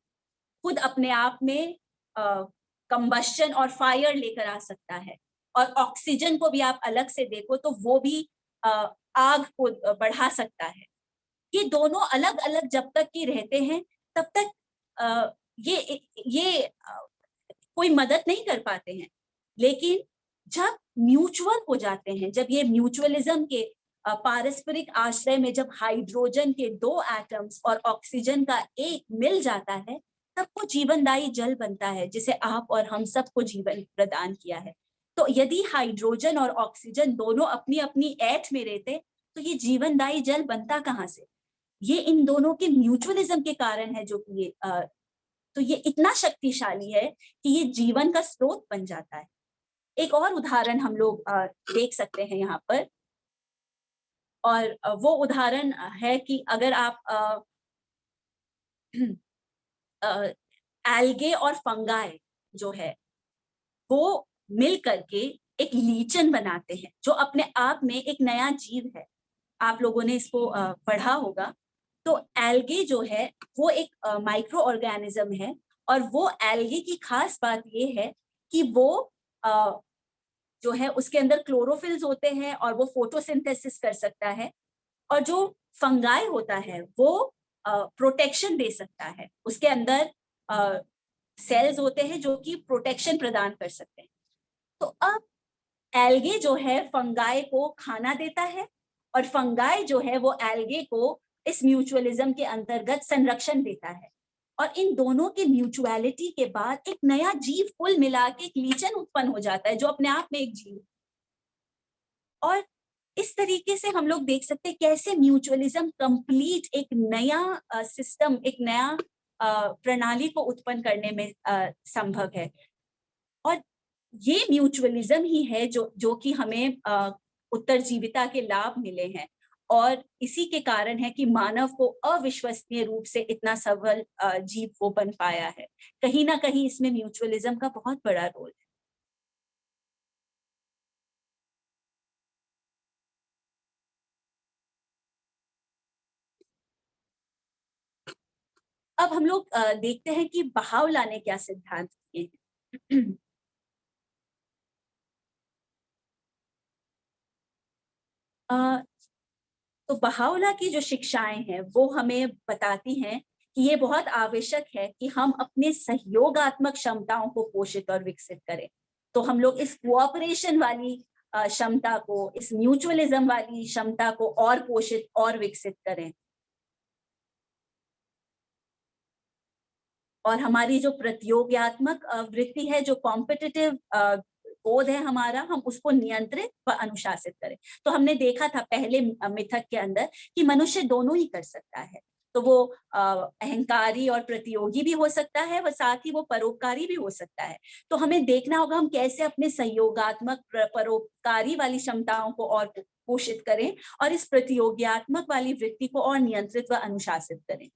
A: खुद अपने आप में कंबस्शन और फायर लेकर आ सकता है। और ऑक्सीजन को भी आप अलग से देखो तो वो भी आग को बढ़ा सकता है। ये दोनों अलग अलग जब तक कि रहते हैं तब तक ये कोई मदद नहीं कर पाते हैं। लेकिन जब म्यूचुअल हो जाते हैं, जब ये म्यूचुअलिज्म के पारस्परिक आश्रय में जब हाइड्रोजन के 2 एटम्स और ऑक्सीजन का एक मिल जाता है, तब वो जीवनदायी जल बनता है जिसे आप और हम सबको जीवन प्रदान किया है। तो यदि हाइड्रोजन और ऑक्सीजन दोनों अपनी अपनी ऐठ में रहते तो ये जीवनदायी जल बनता कहाँ से? ये इन दोनों के म्यूचुअलिज्म के कारण है, जो कि तो ये इतना शक्तिशाली है कि ये जीवन का स्रोत बन जाता है। एक और उदाहरण हम लोग देख सकते हैं यहाँ पर, और वो उदाहरण है कि अगर आप एल्गे और फंगाई जो है वो मिल करके एक लीचन बनाते हैं जो अपने आप में एक नया जीव है। आप लोगों ने इसको पढ़ा होगा। तो एल्गे जो है वो एक माइक्रो ऑर्गेनिज्म है, और वो एल्गे की खास बात ये है कि वो जो है उसके अंदर क्लोरोफिल्स होते हैं और वो फोटोसिंथेसिस कर सकता है। और जो फंगाई होता है वो प्रोटेक्शन दे सकता है। उसके अंदर सेल्स होते हैं जो कि प्रोटेक्शन प्रदान कर सकते हैं। तो अब एल्गे जो है फंगाई को खाना देता है और फंगाई जो है वो एल्गे को इस म्यूचुअलिज्म के अंतर्गत संरक्षण देता है। और इन दोनों के म्यूचुअलिटी के बाद एक नया जीव कुल मिला के एक लीचन उत्पन्न हो जाता है जो अपने आप में एक जीव। और इस तरीके से हम लोग देख सकते हैं कैसे म्यूचुअलिज्म कंप्लीट एक नया सिस्टम, एक नया प्रणाली को उत्पन्न करने में संभव है। और ये म्यूचुअलिज्म ही है जो कि हमें उत्तरजीविता के लाभ मिले हैं। और इसी के कारण है कि मानव को अविश्वसनीय रूप से इतना सबल जीव वो बन पाया है। कहीं ना कहीं इसमें म्यूचुअलिज्म का बहुत बड़ा रोल है। अब हम लोग देखते हैं कि बहावला ने क्या सिद्धांत दिए हैं। तो बहावला की जो शिक्षाएं हैं वो हमें बताती हैं कि ये बहुत आवश्यक है कि हम अपने सहयोगात्मक क्षमताओं को पोषित और विकसित करें। तो हम लोग इस कोऑपरेशन वाली क्षमता को, इस म्यूचुअलिज्म वाली क्षमता को और पोषित और विकसित करें। और हमारी जो प्रतियोगात्मक वृत्ति है, जो कॉम्पिटिटिव बोध है हमारा, हम उसको नियंत्रित व अनुशासित करें। तो हमने देखा था पहले मिथक के अंदर कि मनुष्य दोनों ही कर सकता है। तो वो अहंकारी और प्रतियोगी भी हो सकता है, व साथ ही वो परोपकारी भी हो सकता है। तो हमें देखना होगा हम कैसे अपने सहयोगात्मक परोपकारी वाली क्षमताओं को और पोषित करें और इस प्रतियोगियात्मक वाली वृत्ति को और नियंत्रित व अनुशासित करें।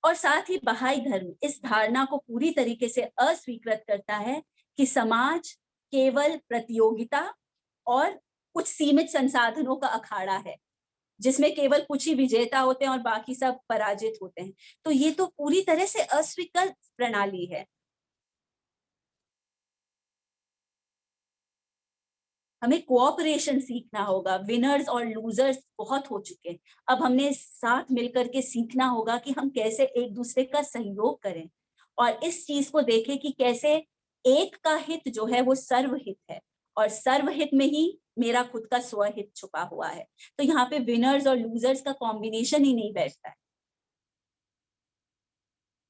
A: और साथ ही बहाई धर्म इस धारणा को पूरी तरीके से अस्वीकृत करता है कि समाज केवल प्रतियोगिता और कुछ सीमित संसाधनों का अखाड़ा है, जिसमें केवल कुछ ही विजेता होते हैं और बाकी सब पराजित होते हैं। तो ये तो पूरी तरह से अस्वीकृत प्रणाली है। हमें कोऑपरेशन सीखना होगा। विनर्स और लूजर्स बहुत हो चुके हैं। अब हमने साथ मिलकर के सीखना होगा कि हम कैसे एक दूसरे का सहयोग करें और इस चीज को देखें कि कैसे एक का हित जो है वो सर्वहित है और सर्वहित में ही मेरा खुद का स्वहित छुपा हुआ है। तो यहाँ पे विनर्स और लूजर्स का कॉम्बिनेशन ही नहीं बैठता है।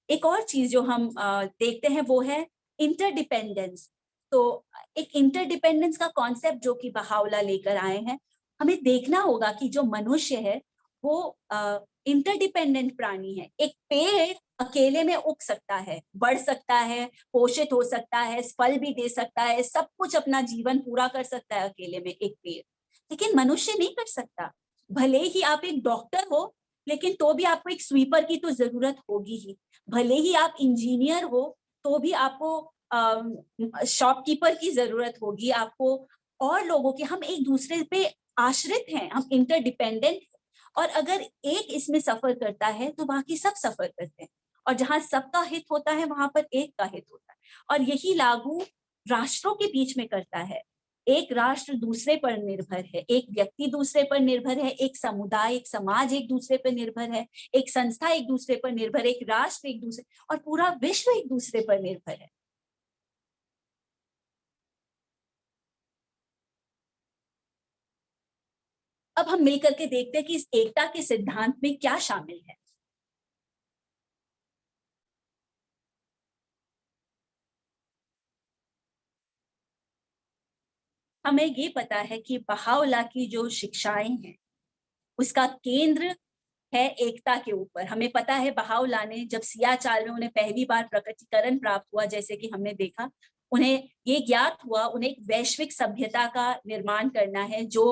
A: एक और चीज जो हम देखते हैं वो है इंटरडिपेंडेंस। तो एक इंटरडिपेंडेंस का कॉन्सेप्ट जो कि बहावला लेकर आए हैं, हमें देखना होगा कि जो मनुष्य है वो इंटरडिपेंडेंट प्राणी है। एक पेड़ अकेले में उग सकता है, बढ़ सकता है, पोषित हो सकता है, फल भी दे सकता है, सब कुछ अपना जीवन पूरा कर सकता है अकेले में एक पेड़। लेकिन मनुष्य नहीं कर सकता। भले ही आप एक डॉक्टर हो, लेकिन तो भी आपको एक स्वीपर की तो जरूरत होगी ही। भले ही आप इंजीनियर हो, तो भी आपको शॉपकीपर की जरूरत होगी, आपको और लोगों की। हम एक दूसरे पे आश्रित हैं, हम इंटरडिपेंडेंट। और अगर एक इसमें सफर करता है तो बाकी सब सफर करते हैं। और जहां सबका हित होता है वहां पर एक का हित होता है। और यही लागू राष्ट्रों के बीच में करता है। एक राष्ट्र दूसरे पर निर्भर है, एक व्यक्ति दूसरे पर निर्भर है, एक समुदाय, एक समाज एक दूसरे पर निर्भर है, एक संस्था एक दूसरे पर निर्भर है, एक राष्ट्र एक दूसरे, और पूरा विश्व एक दूसरे पर निर्भर है। अब हम मिलकर के देखते हैं कि इस एकता के सिद्धांत में क्या शामिल है। हमें ये पता है कि बहावला की जो शिक्षाएं हैं उसका केंद्र है एकता के ऊपर। हमें पता है बहावला ने जब सियाचाल में उन्हें पहली बार प्रकटीकरण प्राप्त हुआ, जैसे कि हमने देखा, उन्हें ये ज्ञात हुआ उन्हें एक वैश्विक सभ्यता का निर्माण करना है जो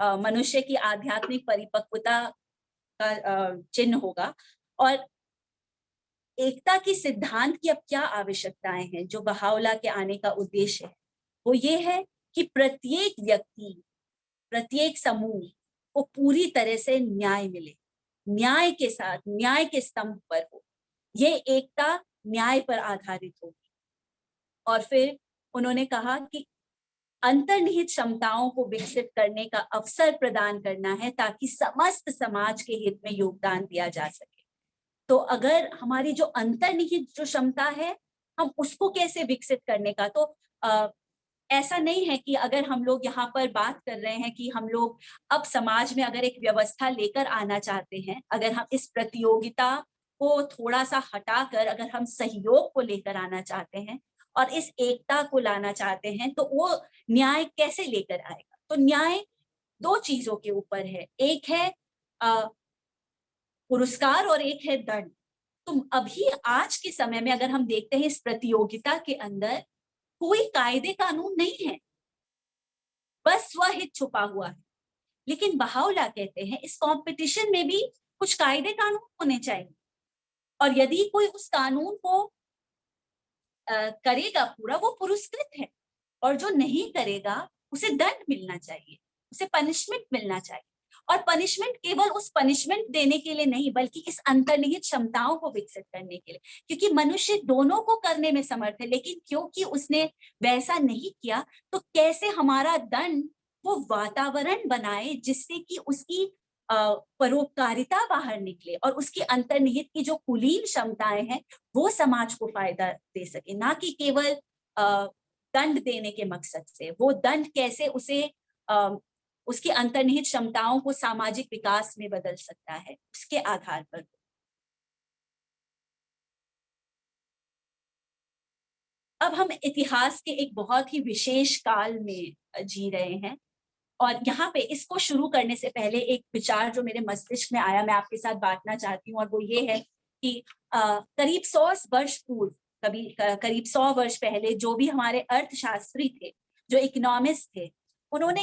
A: मनुष्य की आध्यात्मिक परिपक्वता का चिन्ह होगा। और एकता की सिद्धांत की अब क्या आवश्यकताएं हैं जो बहावला के आने का उद्देश्य है, वो ये है कि प्रत्येक व्यक्ति, प्रत्येक समूह को पूरी तरह से न्याय मिले, न्याय के साथ, न्याय के स्तंभ पर हो। ये एकता न्याय पर आधारित होगी। और फिर उन्होंने कहा कि अंतर्निहित क्षमताओं को विकसित करने का अवसर प्रदान करना है ताकि समस्त समाज के हित में योगदान दिया जा सके। तो अगर हमारी जो अंतर्निहित जो क्षमता है हम उसको कैसे विकसित करने का। तो ऐसा नहीं है कि अगर हम लोग यहाँ पर बात कर रहे हैं कि हम लोग अब समाज में अगर एक व्यवस्था लेकर आना चाहते हैं, अगर हम इस प्रतियोगिता को थोड़ा सा हटाकर अगर हम सहयोग को लेकर आना चाहते हैं और इस एकता को लाना चाहते हैं, तो वो न्याय कैसे लेकर आएगा। तो न्याय दो चीजों के ऊपर है, एक है पुरस्कार और एक है दंड। तो अभी आज के समय में अगर हम देखते हैं इस प्रतियोगिता के अंदर कोई कायदे कानून नहीं है, बस स्वहित छुपा हुआ है। लेकिन बहावला कहते हैं इस कंपटीशन में भी कुछ कायदे कानून होने चाहिए, और यदि कोई उस कानून को करेगा पूरा, वो पुरस्कृत है, और जो नहीं करेगा उसे दंड मिलना चाहिए, उसे पनिशमेंट मिलना चाहिए। और पनिशमेंट केवल उस पनिशमेंट देने के लिए नहीं, बल्कि इस अंतर्निहित क्षमताओं को विकसित करने के लिए, क्योंकि मनुष्य दोनों को करने में समर्थ है, लेकिन क्योंकि उसने वैसा नहीं किया, तो कैसे हमारा दंड वो वातावरण बनाए जिससे कि उसकी परोपकारिता बाहर निकले और उसकी अंतर्निहित की जो कुलीन क्षमताएं हैं वो समाज को फायदा दे सके, ना कि केवल दंड देने के मकसद से। वो दंड कैसे उसे उसकी अंतर्निहित क्षमताओं को सामाजिक विकास में बदल सकता है, उसके आधार पर। अब हम इतिहास के एक बहुत ही विशेष काल में जी रहे हैं, और यहाँ पे इसको शुरू करने से पहले एक विचार जो मेरे मस्तिष्क में आया, मैं आपके साथ बांटना चाहती हूँ, और वो ये है कि करीब 100 वर्ष पूर्व, करीब 100 वर्ष पहले जो भी हमारे अर्थशास्त्री थे, जो इकोनॉमिस्ट थे, उन्होंने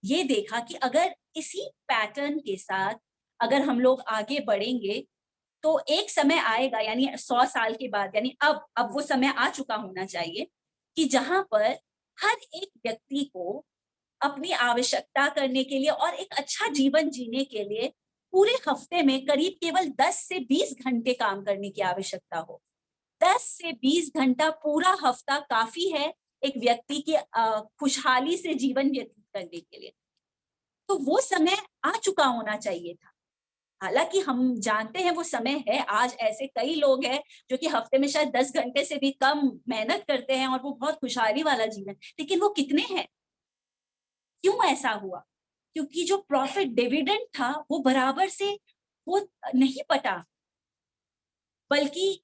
A: ये देखा कि अगर इसी पैटर्न के साथ अगर हम लोग आगे बढ़ेंगे, तो एक समय आएगा, यानी 100 साल के बाद, यानी अब वो समय आ चुका होना चाहिए कि जहां पर हर एक व्यक्ति को अपनी आवश्यकता करने के लिए और एक अच्छा जीवन जीने के लिए पूरे हफ्ते में करीब केवल 10 से 20 घंटे काम करने की आवश्यकता हो। 10 से 20 घंटा पूरा हफ्ता काफी है एक व्यक्ति की खुशहाली से जीवन व्यतीत करने के लिए। तो वो समय आ चुका होना चाहिए था। हालांकि हम जानते हैं वो समय है, आज ऐसे कई लोग हैं जो कि हफ्ते में शायद 10 घंटे से भी कम मेहनत करते हैं और वो बहुत खुशहाली वाला जीवन, लेकिन वो कितने हैं? क्यों ऐसा हुआ? क्योंकि जो प्रॉफिट डिविडेंड था वो बराबर से वो नहीं पटा, बल्कि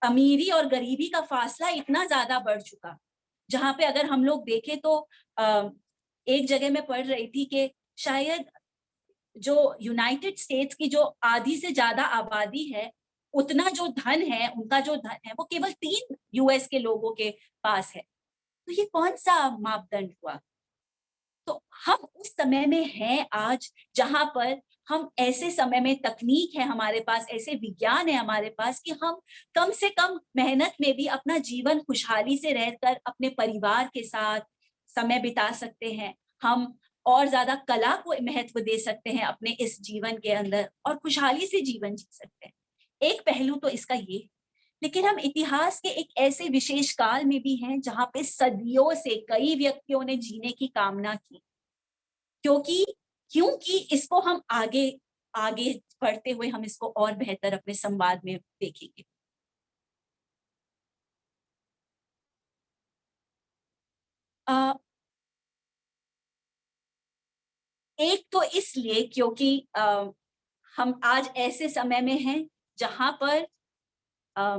A: अमीरी और गरीबी का फासला इतना ज्यादा बढ़ चुका, जहां पे अगर हम लोग देखें तो एक जगह मैं पढ़ रही थी कि शायद जो यूनाइटेड स्टेट्स की जो आधी से ज्यादा आबादी है, उतना जो धन है, उनका जो धन है वो केवल 3 यूएस के लोगों के पास है। तो ये कौन सा मापदंड हुआ? तो हम उस समय में हैं आज, जहां पर हम ऐसे समय में तकनीक है हमारे पास, ऐसे विज्ञान है हमारे पास कि हम कम से कम मेहनत में भी अपना जीवन खुशहाली से रहकर अपने परिवार के साथ समय बिता सकते हैं। हम और ज्यादा कला को महत्व दे सकते हैं अपने इस जीवन के अंदर और खुशहाली से जीवन जी सकते हैं। एक पहलू तो इसका ये, लेकिन हम इतिहास के एक ऐसे विशेष काल में भी हैं जहां पे सदियों से कई व्यक्तियों ने जीने की कामना की, क्योंकि क्योंकि इसको हम आगे आगे बढ़ते हुए हम इसको और बेहतर अपने संवाद में देखेंगे। आ, एक तो इसलिए क्योंकि हम आज ऐसे समय में हैं जहां पर आ,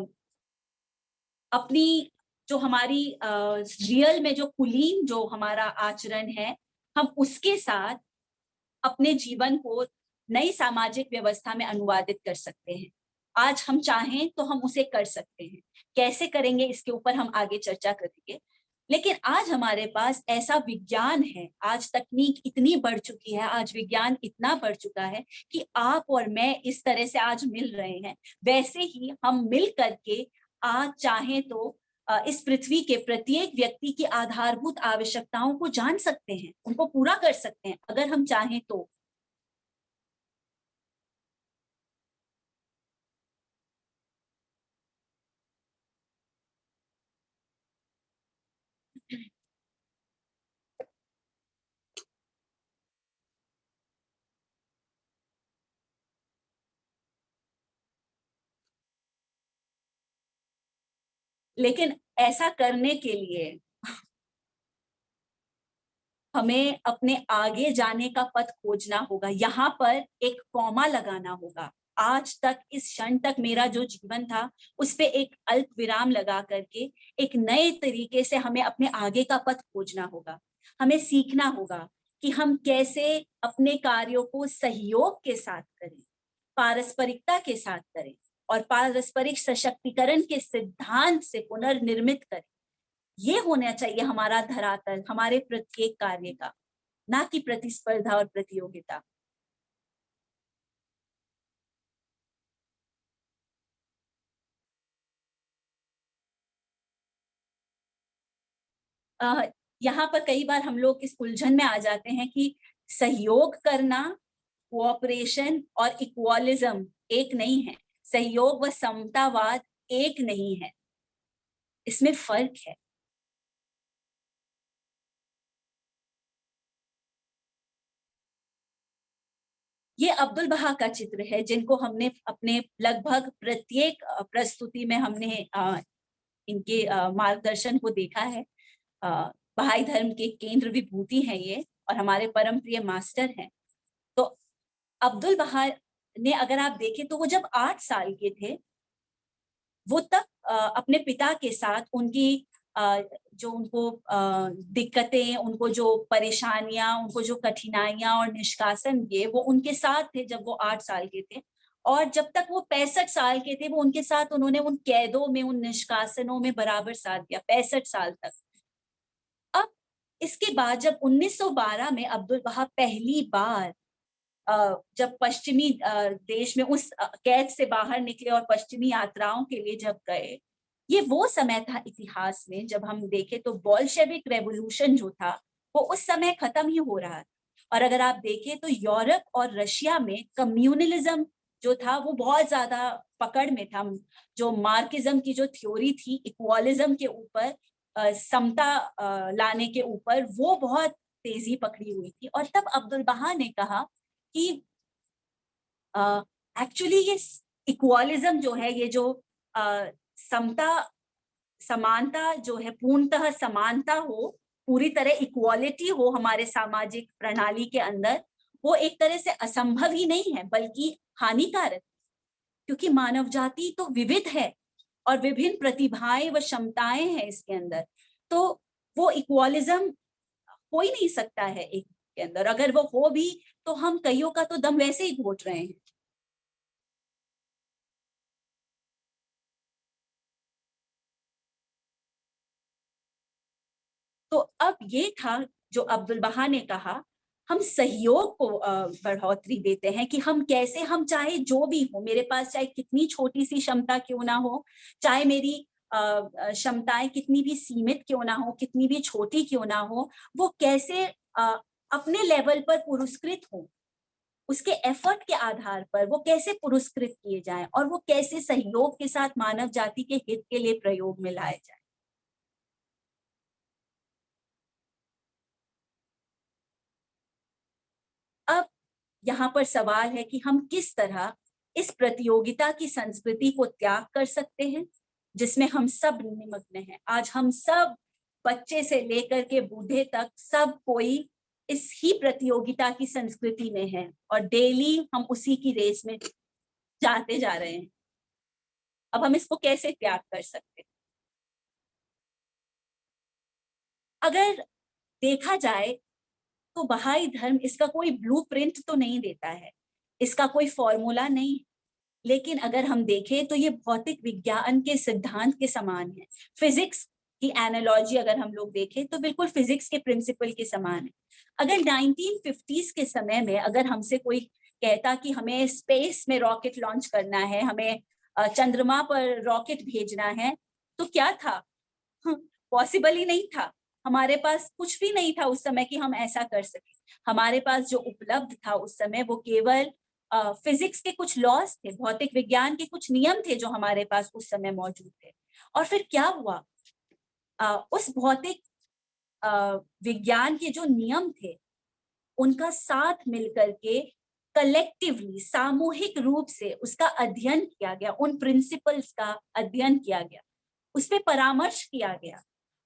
A: अपनी जो हमारी रियल में जो कुलीन जो हमारा आचरण है, हम उसके साथ अपने जीवन को नई सामाजिक व्यवस्था में अनुवादित कर सकते हैं। आज हम चाहें तो हम उसे कर सकते हैं। कैसे करेंगे इसके ऊपर हम आगे चर्चा करेंगे, लेकिन आज हमारे पास ऐसा विज्ञान है, आज तकनीक इतनी बढ़ चुकी है, आज विज्ञान इतना बढ़ चुका है कि आप और मैं इस तरह से आज मिल रहे हैं, वैसे ही हम मिल करके आज चाहें तो इस पृथ्वी के प्रत्येक व्यक्ति की आधारभूत आवश्यकताओं को जान सकते हैं, उनको पूरा कर सकते हैं अगर हम चाहें तो। लेकिन ऐसा करने के लिए हमें अपने आगे जाने का पथ खोजना होगा। यहाँ पर एक कॉमा लगाना होगा। आज तक, इस क्षण तक मेरा जो जीवन था, उस पे एक अल्प विराम लगा करके एक नए तरीके से हमें अपने आगे का पथ खोजना होगा। हमें सीखना होगा कि हम कैसे अपने कार्यों को सहयोग के साथ करें, पारस्परिकता के साथ करें और पारस्परिक सशक्तिकरण के सिद्धांत से पुनर्निर्मित करें। ये होना चाहिए हमारा धरातल हमारे प्रत्येक कार्य का, ना कि प्रतिस्पर्धा और प्रतियोगिता। यहाँ पर कई बार हम लोग इस उलझन में आ जाते हैं कि सहयोग करना, कोऑपरेशन और इक्वालिज्म एक नहीं है। सहयोग व समतावाद एक नहीं है, इसमें फर्क है। ये अब्दुल बहा का चित्र है, जिनको हमने अपने लगभग प्रत्येक प्रस्तुति में हमने इनके मार्गदर्शन को देखा है। बहाई धर्म के केंद्र विभूति हैं ये, और हमारे परम प्रिय मास्टर हैं। तो अब्दुल बहा ने, अगर आप देखें तो वो जब 8 साल के थे, वो तब अपने पिता के साथ उनकी जो उनको दिक्कतें, उनको जो परेशानियां, उनको जो कठिनाइयां और निष्कासन दिए, वो उनके साथ थे जब वो 8 साल के थे। और जब तक वो 65 साल के थे, वो उनके साथ, उन्होंने उन कैदों में, उन निष्कासनों में बराबर साथ दिया, 65 साल तक। अब इसके बाद जब 1912 में अब्दुल बहा पहली बार जब पश्चिमी देश में उस कैद से बाहर निकले और पश्चिमी यात्राओं के लिए जब गए, ये वो समय था इतिहास में, जब हम देखें तो बोल्शेविक रेवोल्यूशन जो था वो उस समय खत्म ही हो रहा था। और अगर आप देखें तो यूरोप और रशिया में कम्युनलिज्म जो था वो बहुत ज्यादा पकड़ में था। जो मार्क्सिज्म की जो थ्योरी थी इक्वालिज्म के ऊपर, समता लाने के ऊपर, वो बहुत तेजी पकड़ी हुई थी। और तब अब्दुल बहा ने कहा कि एक्चुअली ये इक्वालिज्म जो है, ये जो समता, समानता जो है, पूर्णतः समानता हो, पूरी तरह इक्वालिटी हो हमारे सामाजिक प्रणाली के अंदर, वो एक तरह से असंभव ही नहीं है बल्कि हानिकारक, क्योंकि मानव जाति तो विविध है और विभिन्न प्रतिभाएं व क्षमताएं हैं इसके अंदर। तो वो इक्वालिज्म हो ही नहीं सकता है एक के अंदर। अगर वो हो भी तो हम कईयों का तो दम वैसे ही घोट रहे हैं। तो अब ये था जो अब्दुल बहा ने कहा, हम सहयोग को बढ़ोतरी देते हैं कि हम कैसे, हम चाहे जो भी हो, मेरे पास चाहे कितनी छोटी सी क्षमता क्यों ना हो, चाहे मेरी क्षमताएं कितनी भी सीमित क्यों ना हो, कितनी भी छोटी क्यों ना हो, वो कैसे अपने लेवल पर पुरस्कृत हो, उसके एफर्ट के आधार पर वो कैसे पुरस्कृत किए जाएं और वो कैसे सहयोग के साथ मानव जाति के हित के लिए प्रयोग में लाए जाए। अब यहाँ पर सवाल है कि हम किस तरह इस प्रतियोगिता की संस्कृति को त्याग कर सकते हैं, जिसमें हम सब निमग्न हैं। आज हम सब, बच्चे से लेकर के बूढ़े तक, सब कोई इस ही प्रतियोगिता की संस्कृति में है और डेली हम उसी की रेस में जाते जा रहे हैं। अब हम इसको कैसे त्याग कर सकते हैं? अगर देखा जाए तो बहाई धर्म इसका कोई ब्लूप्रिंट तो नहीं देता है, इसका कोई फॉर्मूला नहीं। लेकिन अगर हम देखें तो ये भौतिक विज्ञान के सिद्धांत के समान है। फिजिक्स की एनालॉजी अगर हम लोग देखें तो बिल्कुल फिजिक्स के प्रिंसिपल के समान है। अगर 1950s के समय में अगर हमसे कोई कहता कि हमें स्पेस में रॉकेट लॉन्च करना है, हमें चंद्रमा पर रॉकेट भेजना है, तो क्या था? पॉसिबल ही नहीं था। हमारे पास कुछ भी नहीं था उस समय कि हम ऐसा कर सके। हमारे पास जो उपलब्ध था उस समय वो केवल फिजिक्स के कुछ लॉज थे, भौतिक विज्ञान के कुछ नियम थे जो हमारे पास उस समय मौजूद थे। और फिर क्या हुआ? उस भौतिक विज्ञान के जो नियम थे उनका साथ मिलकर के कलेक्टिवली, सामूहिक रूप से उसका अध्ययन किया गया, उन प्रिंसिपल्स का अध्ययन किया गया। उस पर परामर्श किया गया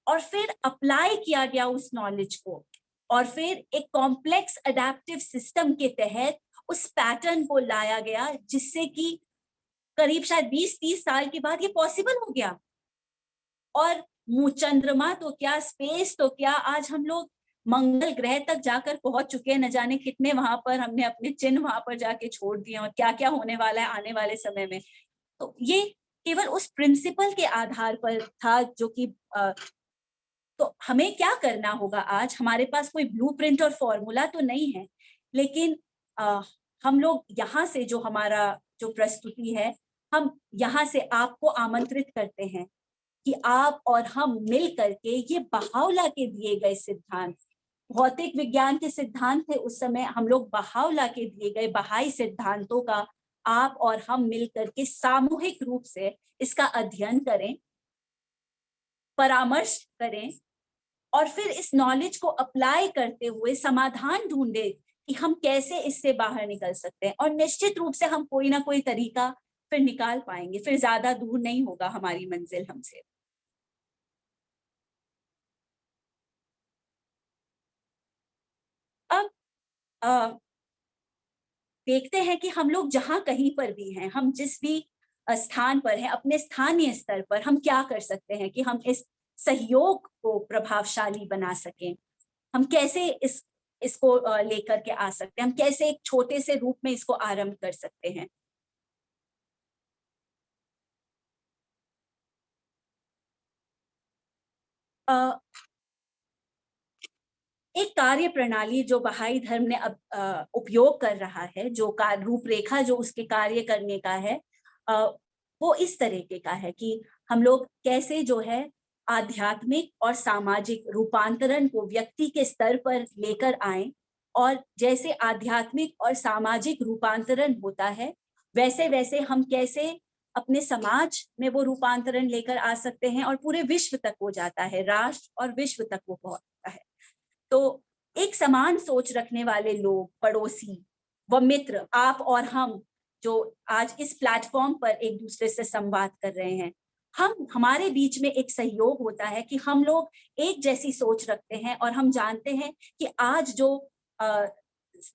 A: और फिर अप्लाई किया गया उस नॉलेज को, और फिर एक कॉम्प्लेक्स अडेप्टिव सिस्टम के तहत उस पैटर्न को लाया गया, जिससे कि करीब शायद 20-30 साल के बाद ये पॉसिबल हो गया। और चंद्रमा तो क्या, स्पेस तो क्या, आज हम लोग मंगल ग्रह तक जाकर पहुंच चुके हैं। न जाने कितने वहां पर हमने अपने चिन्ह वहां पर जाके छोड़ दिए, और क्या क्या होने वाला है आने वाले समय में। तो ये केवल उस प्रिंसिपल के आधार पर था जो कि तो हमें क्या करना होगा आज, हमारे पास कोई ब्लूप्रिंट और फॉर्मूला तो नहीं है, लेकिन हम लोग यहाँ से जो हमारा जो प्रस्तुति है, हम यहाँ से आपको आमंत्रित करते हैं कि आप और हम मिल करके ये बहावला के दिए गए सिद्धांत, भौतिक विज्ञान के सिद्धांत थे उस समय, हम लोग बहावला के दिए गए बहाई सिद्धांतों का आप और हम मिल करके सामूहिक रूप से इसका अध्ययन करें, परामर्श करें, और फिर इस नॉलेज को अप्लाई करते हुए समाधान ढूंढे कि हम कैसे इससे बाहर निकल सकते हैं। और निश्चित रूप से हम कोई ना कोई तरीका फिर निकाल पाएंगे, फिर ज्यादा दूर नहीं होगा हमारी मंजिल हमसे। अब देखते हैं कि हम लोग जहां कहीं पर भी हैं, हम जिस भी स्थान पर हैं, अपने स्थानीय स्तर पर हम क्या कर सकते हैं कि हम इस सहयोग को प्रभावशाली बना सकें। हम कैसे इसको लेकर के आ सकते हैं, हम कैसे एक छोटे से रूप में इसको आरंभ कर सकते हैं। एक कार्य प्रणाली जो बहाई धर्म ने अब उपयोग कर रहा है, जो रूपरेखा जो उसके कार्य करने का है, वो इस तरीके का है कि हम लोग कैसे जो है आध्यात्मिक और सामाजिक रूपांतरण को व्यक्ति के स्तर पर लेकर आए, और जैसे आध्यात्मिक और सामाजिक रूपांतरण होता है, वैसे वैसे हम कैसे अपने समाज में वो रूपांतरण लेकर आ सकते हैं, और पूरे विश्व तक हो जाता है, राष्ट्र और विश्व तक वो पहुंचता है। तो एक समान सोच रखने वाले लोग, पड़ोसी व मित्र, आप और हम जो आज इस प्लेटफॉर्म पर एक दूसरे से संवाद कर रहे हैं, हमारे बीच में एक सहयोग होता है कि हम लोग एक जैसी सोच रखते हैं, और हम जानते हैं कि आज जो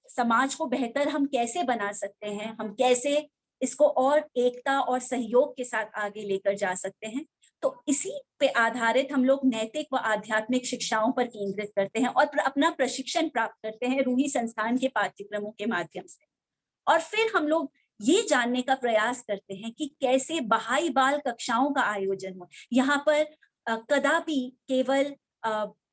A: समाज को बेहतर हम कैसे बना सकते हैं, हम कैसे इसको और एकता और सहयोग के साथ आगे लेकर जा सकते हैं। तो इसी पे आधारित हम लोग नैतिक व आध्यात्मिक शिक्षाओं पर केंद्रित करते हैं, और अपना प्रशिक्षण प्राप्त करते हैं रूही संस्थान के पाठ्यक्रमों के माध्यम से। और फिर हम लोग ये जानने का प्रयास करते हैं कि कैसे बहाई बाल कक्षाओं का आयोजन हो। यहाँ पर कदापि केवल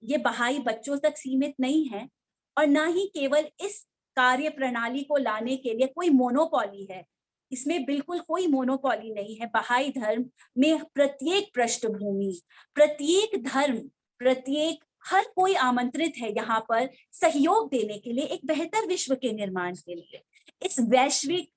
A: ये बहाई बच्चों तक सीमित नहीं है, और ना ही केवल इस कार्य प्रणाली को लाने के लिए कोई मोनोपॉली है। इसमें बिल्कुल कोई मोनोपॉली नहीं है। बहाई धर्म में प्रत्येक पृष्ठभूमि, प्रत्येक धर्म, प्रत्येक हर कोई आमंत्रित है यहाँ पर सहयोग देने के लिए, एक बेहतर विश्व के निर्माण के लिए, इस वैश्विक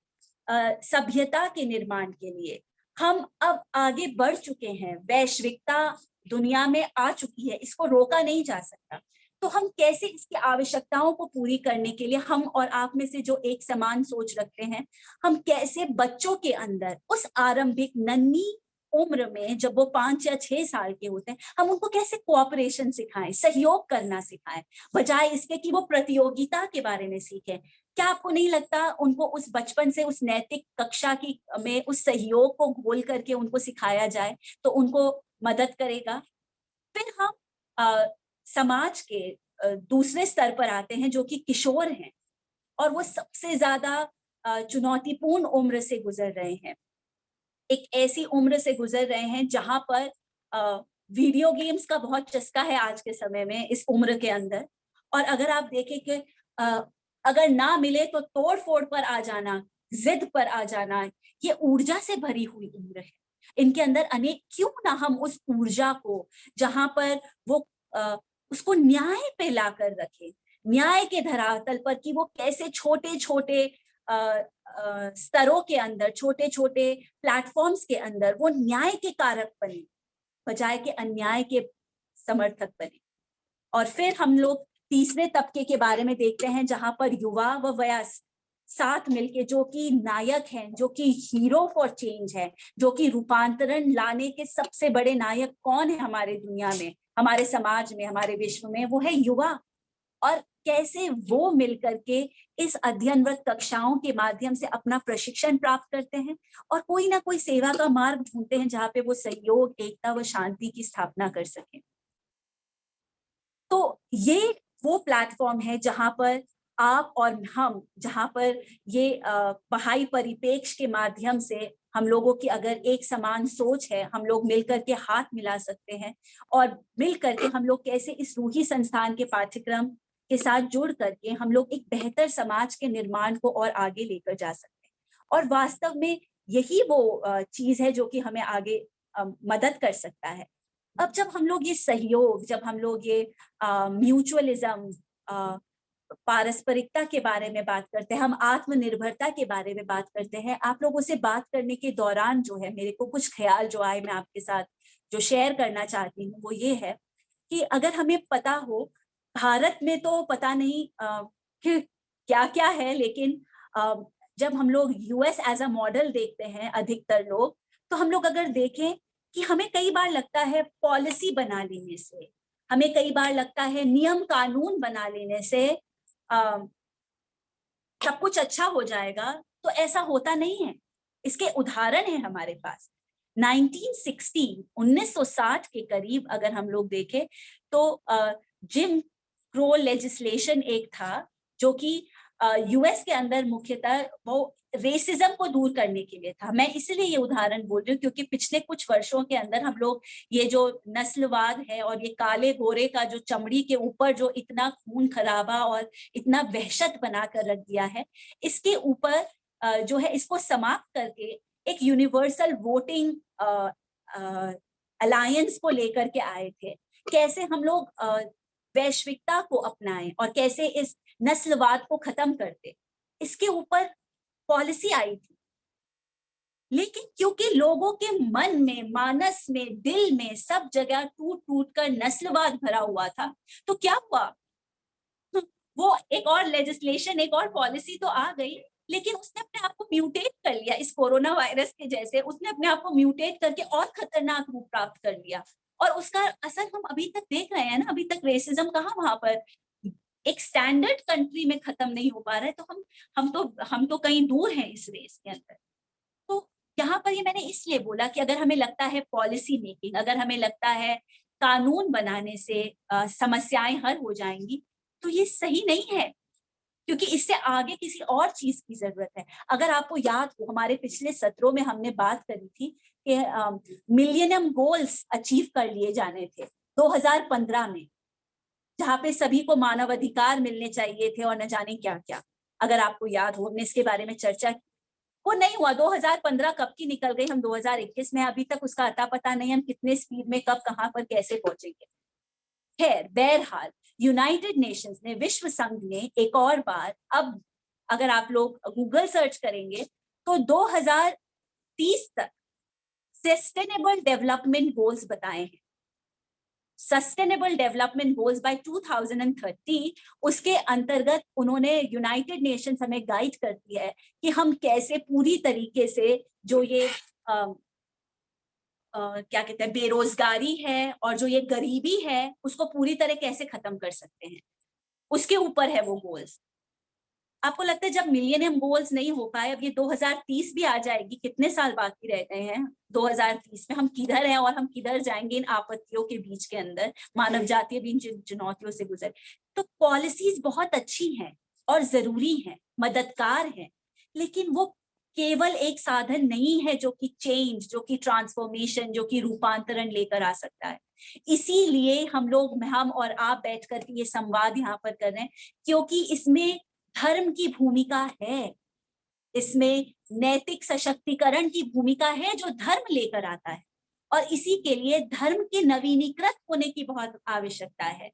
A: सभ्यता के निर्माण के लिए। हम अब आगे बढ़ चुके हैं, वैश्विकता दुनिया में आ चुकी है, इसको रोका नहीं जा सकता। तो हम कैसे इसकी आवश्यकताओं को पूरी करने के लिए, हम और आप में से जो एक समान सोच रखते हैं, हम कैसे बच्चों के अंदर उस आरंभिक नन्ही उम्र में, जब वो 5 या 6 साल के होते हैं, हम उनको कैसे कोऑपरेशन सिखाएं, सहयोग करना सिखाएं, बजाय इसके कि वो प्रतियोगिता के बारे में सीखें। क्या आपको नहीं लगता उनको उस बचपन से उस नैतिक कक्षा की में उस सहयोग को घोल करके उनको सिखाया जाए तो उनको मदद करेगा? फिर हम समाज के दूसरे स्तर पर आते हैं जो कि किशोर हैं, और वो सबसे ज्यादा चुनौतीपूर्ण उम्र से गुजर रहे हैं। एक ऐसी उम्र से गुजर रहे हैं जहां पर वीडियो गेम्स का बहुत चस्का है आज के समय में, इस उम्र के अंदर। और अगर आप देखें कि अगर ना मिले तो तोड़ फोड़ पर आ जाना, जिद पर आ जाना, ये ऊर्जा से भरी हुई उम्र है। इनके अंदर अनेक, क्यों ना हम उस ऊर्जा को, जहां पर वो उसको न्याय पे लाकर रखें, न्याय के धरातल पर, कि वो कैसे छोटे छोटे स्तरों के अंदर, छोटे छोटे प्लेटफॉर्म्स के अंदर वो न्याय के कारक बने, बजाय के अन्याय के समर्थक बने। और फिर हम लोग तीसरे तबके के बारे में देखते हैं, जहां पर युवा व वयस्क साथ मिलके, जो कि नायक हैं, जो कि हीरो फॉर चेंज है, जो कि रूपांतरण लाने के सबसे बड़े नायक कौन है हमारे दुनिया में, हमारे समाज में, हमारे विश्व में, वो है युवा। और कैसे वो मिलकर के इस अध्ययनरत कक्षाओं के माध्यम से अपना प्रशिक्षण प्राप्त करते हैं और कोई ना कोई सेवा का मार्ग ढूंढते हैं जहां पे वो सहयोग, एकता व शांति की स्थापना कर सकें। तो ये वो प्लेटफॉर्म है जहां पर आप और हम, जहां पर ये बहाई परिपेक्ष के माध्यम से हम लोगों की अगर एक समान सोच है, हम लोग मिलकर के हाथ मिला सकते हैं और मिलकर के हम लोग कैसे इस रूही संस्थान के पाठ्यक्रम के साथ जुड़ करके हम लोग एक बेहतर समाज के निर्माण को और आगे लेकर जा सकते हैं। और वास्तव में यही वो चीज है जो कि हमें आगे मदद कर सकता है। अब जब हम लोग ये सहयोग, जब हम लोग ये म्यूचुअलिज्म, पारस्परिकता के बारे में बात करते हैं, हम आत्मनिर्भरता के बारे में बात करते हैं, आप लोगों से बात करने के दौरान जो है मेरे को कुछ ख्याल जो आए, मैं आपके साथ जो शेयर करना चाहती हूँ वो ये है कि अगर हमें पता हो, भारत में तो पता नहीं कि क्या क्या है, लेकिन जब हम लोग यूएस एज अ मॉडल देखते हैं अधिकतर लोग, तो हम लोग अगर देखें कि हमें कई बार लगता है पॉलिसी बना लेने से, हमें कई बार लगता है नियम कानून बना लेने से सब कुछ अच्छा हो जाएगा, तो ऐसा होता नहीं है। इसके उदाहरण है हमारे पास। 1960 के करीब अगर हम लोग देखें तो जिम क्रो लेजिस्लेशन एक था जो कि यूएस के अंदर मुख्यतः वो रेसिज्म को दूर करने के लिए था। मैं इसलिए ये उदाहरण बोल रही हूँ क्योंकि पिछले कुछ वर्षों के अंदर हम लोग ये जो नस्लवाद है और ये काले गोरे का जो चमड़ी के ऊपर जो इतना खून खराबा और इतना वहशत बनाकर रख दिया है, इसके ऊपर जो है इसको समाप्त करके एक यूनिवर्सल वोटिंग अलायंस को लेकर के आए थे। कैसे हम लोग वैश्विकता को अपनाएं और कैसे इस नस्लवाद को खत्म करते, इसके ऊपर पॉलिसी आई थी। लेकिन क्योंकि लोगों के मन में, मानस में, दिल में सब जगह टूट टूट कर नस्लवाद भरा हुआ था, तो क्या हुआ, वो एक और लेजिस्लेशन, एक और पॉलिसी तो आ गई, लेकिन उसने अपने आप को म्यूटेट कर लिया। इस कोरोना वायरस के जैसे उसने अपने आप को म्यूटेट करके और खतरनाक रूप प्राप्त कर लिया और उसका असर हम अभी तक देख रहे हैं ना। अभी तक रेसिज्म कहाँ वहां पर एक स्टैंडर्ड कंट्री में खत्म नहीं हो पा रहा है, तो हम तो कहीं दूर हैं इस रेस के अंदर। तो यहाँ पर ये मैंने इसलिए बोला कि अगर हमें लगता है पॉलिसी मेकिंग, अगर हमें लगता है कानून बनाने से समस्याएं हल हो जाएंगी, तो ये सही नहीं है, क्योंकि इससे आगे किसी और चीज की जरूरत है। अगर आपको याद हो, हमारे पिछले सत्रों में हमने बात करी थी कि मिलेनियम गोल्स अचीव कर लिए जाने थे 2015 में, जहाँ पे सभी को मानव अधिकार मिलने चाहिए थे और न जाने क्या क्या। अगर आपको याद हो, हमने इसके बारे में चर्चा की। वो नहीं हुआ। 2015 कब की निकल गई, हम 2021 में, अभी तक उसका अता पता नहीं हम कितने स्पीड में कब कहाँ पर कैसे पहुंचेंगे। खैर, बहरहाल यूनाइटेड नेशंस ने, विश्व संघ ने एक और बार, अब अगर आप लोग गूगल सर्च करेंगे तो 2030 तक सस्टेनेबल डेवलपमेंट गोल्स बताए हैं। सस्टेनेबल डेवलपमेंट गोल्स बाय 2030, उसके अंतर्गत उन्होंने, यूनाइटेड नेशंस हमें गाइड करती है कि हम कैसे पूरी तरीके से जो ये क्या कहते हैं, बेरोजगारी है और जो ये गरीबी है, उसको पूरी तरह कैसे खत्म कर सकते हैं, उसके ऊपर है वो गोल्स। आपको लगता है जब मिलियनियम गोल्स नहीं हो पाए, अब ये 2030 भी आ जाएगी, कितने साल बाकी रह गए हैं 2030 में, हम किधर हैं और हम किधर जाएंगे इन आपत्तियों के बीच के अंदर, मानव जाति भी इन चुनौतियों से गुजर। तो पॉलिसीज बहुत अच्छी हैं और जरूरी हैं, मददगार हैं, लेकिन वो केवल एक साधन नहीं है जो कि चेंज, जो कि ट्रांसफॉर्मेशन, जो कि रूपांतरण लेकर आ सकता है। इसीलिए हम और आप बैठ करके ये संवाद यहाँ पर कर रहे हैं, क्योंकि इसमें धर्म की भूमिका है, इसमें नैतिक सशक्तिकरण की भूमिका है जो धर्म लेकर आता है, और इसी के लिए धर्म के नवीनीकृत होने की बहुत आवश्यकता है।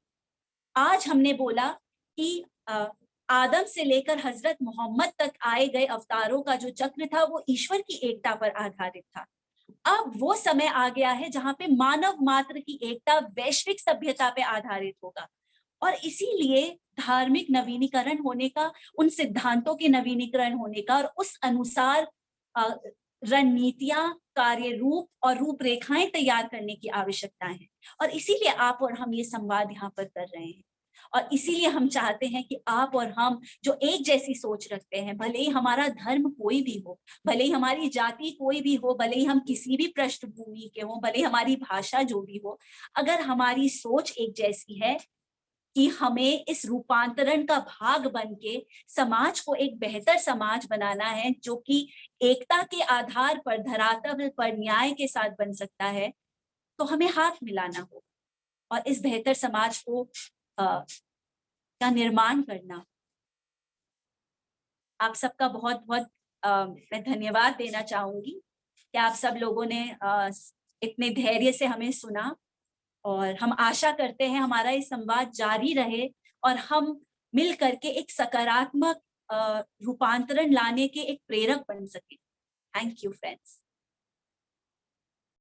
A: आज हमने बोला कि आदम से लेकर हजरत मोहम्मद तक आए गए अवतारों का जो चक्र था वो ईश्वर की एकता पर आधारित था। अब वो समय आ गया है जहां पे मानव मात्र की एकता वैश्विक सभ्यता पे आधारित होगा, और इसीलिए धार्मिक नवीनीकरण होने का, उन सिद्धांतों के नवीनीकरण होने का और उस अनुसार रणनीतियां, कार्य रूप और रूपरेखाएं तैयार करने की आवश्यकता है। और इसीलिए आप और हम ये संवाद यहाँ पर कर रहे हैं, और इसीलिए हम चाहते हैं कि आप और हम जो एक जैसी सोच रखते हैं, भले ही हमारा धर्म कोई भी हो, भले ही हमारी जाति कोई भी हो, भले ही हम किसी भी पृष्ठभूमि के हो, भले हमारी भाषा जो भी हो, अगर हमारी सोच एक जैसी है कि हमें इस रूपांतरण का भाग बन के समाज को एक बेहतर समाज बनाना है, जो कि एकता के आधार पर, धरातल पर न्याय के साथ बन सकता है, तो हमें हाथ मिलाना होगा और इस बेहतर समाज को का निर्माण करना। आप सबका बहुत बहुत मैं धन्यवाद देना चाहूंगी कि आप सब लोगों ने इतने धैर्य से हमें सुना, और हम आशा करते हैं हमारा ये संवाद जारी रहे और हम मिल करके एक सकारात्मक रूपांतरण लाने के एक प्रेरक बन सके। Thank you friends.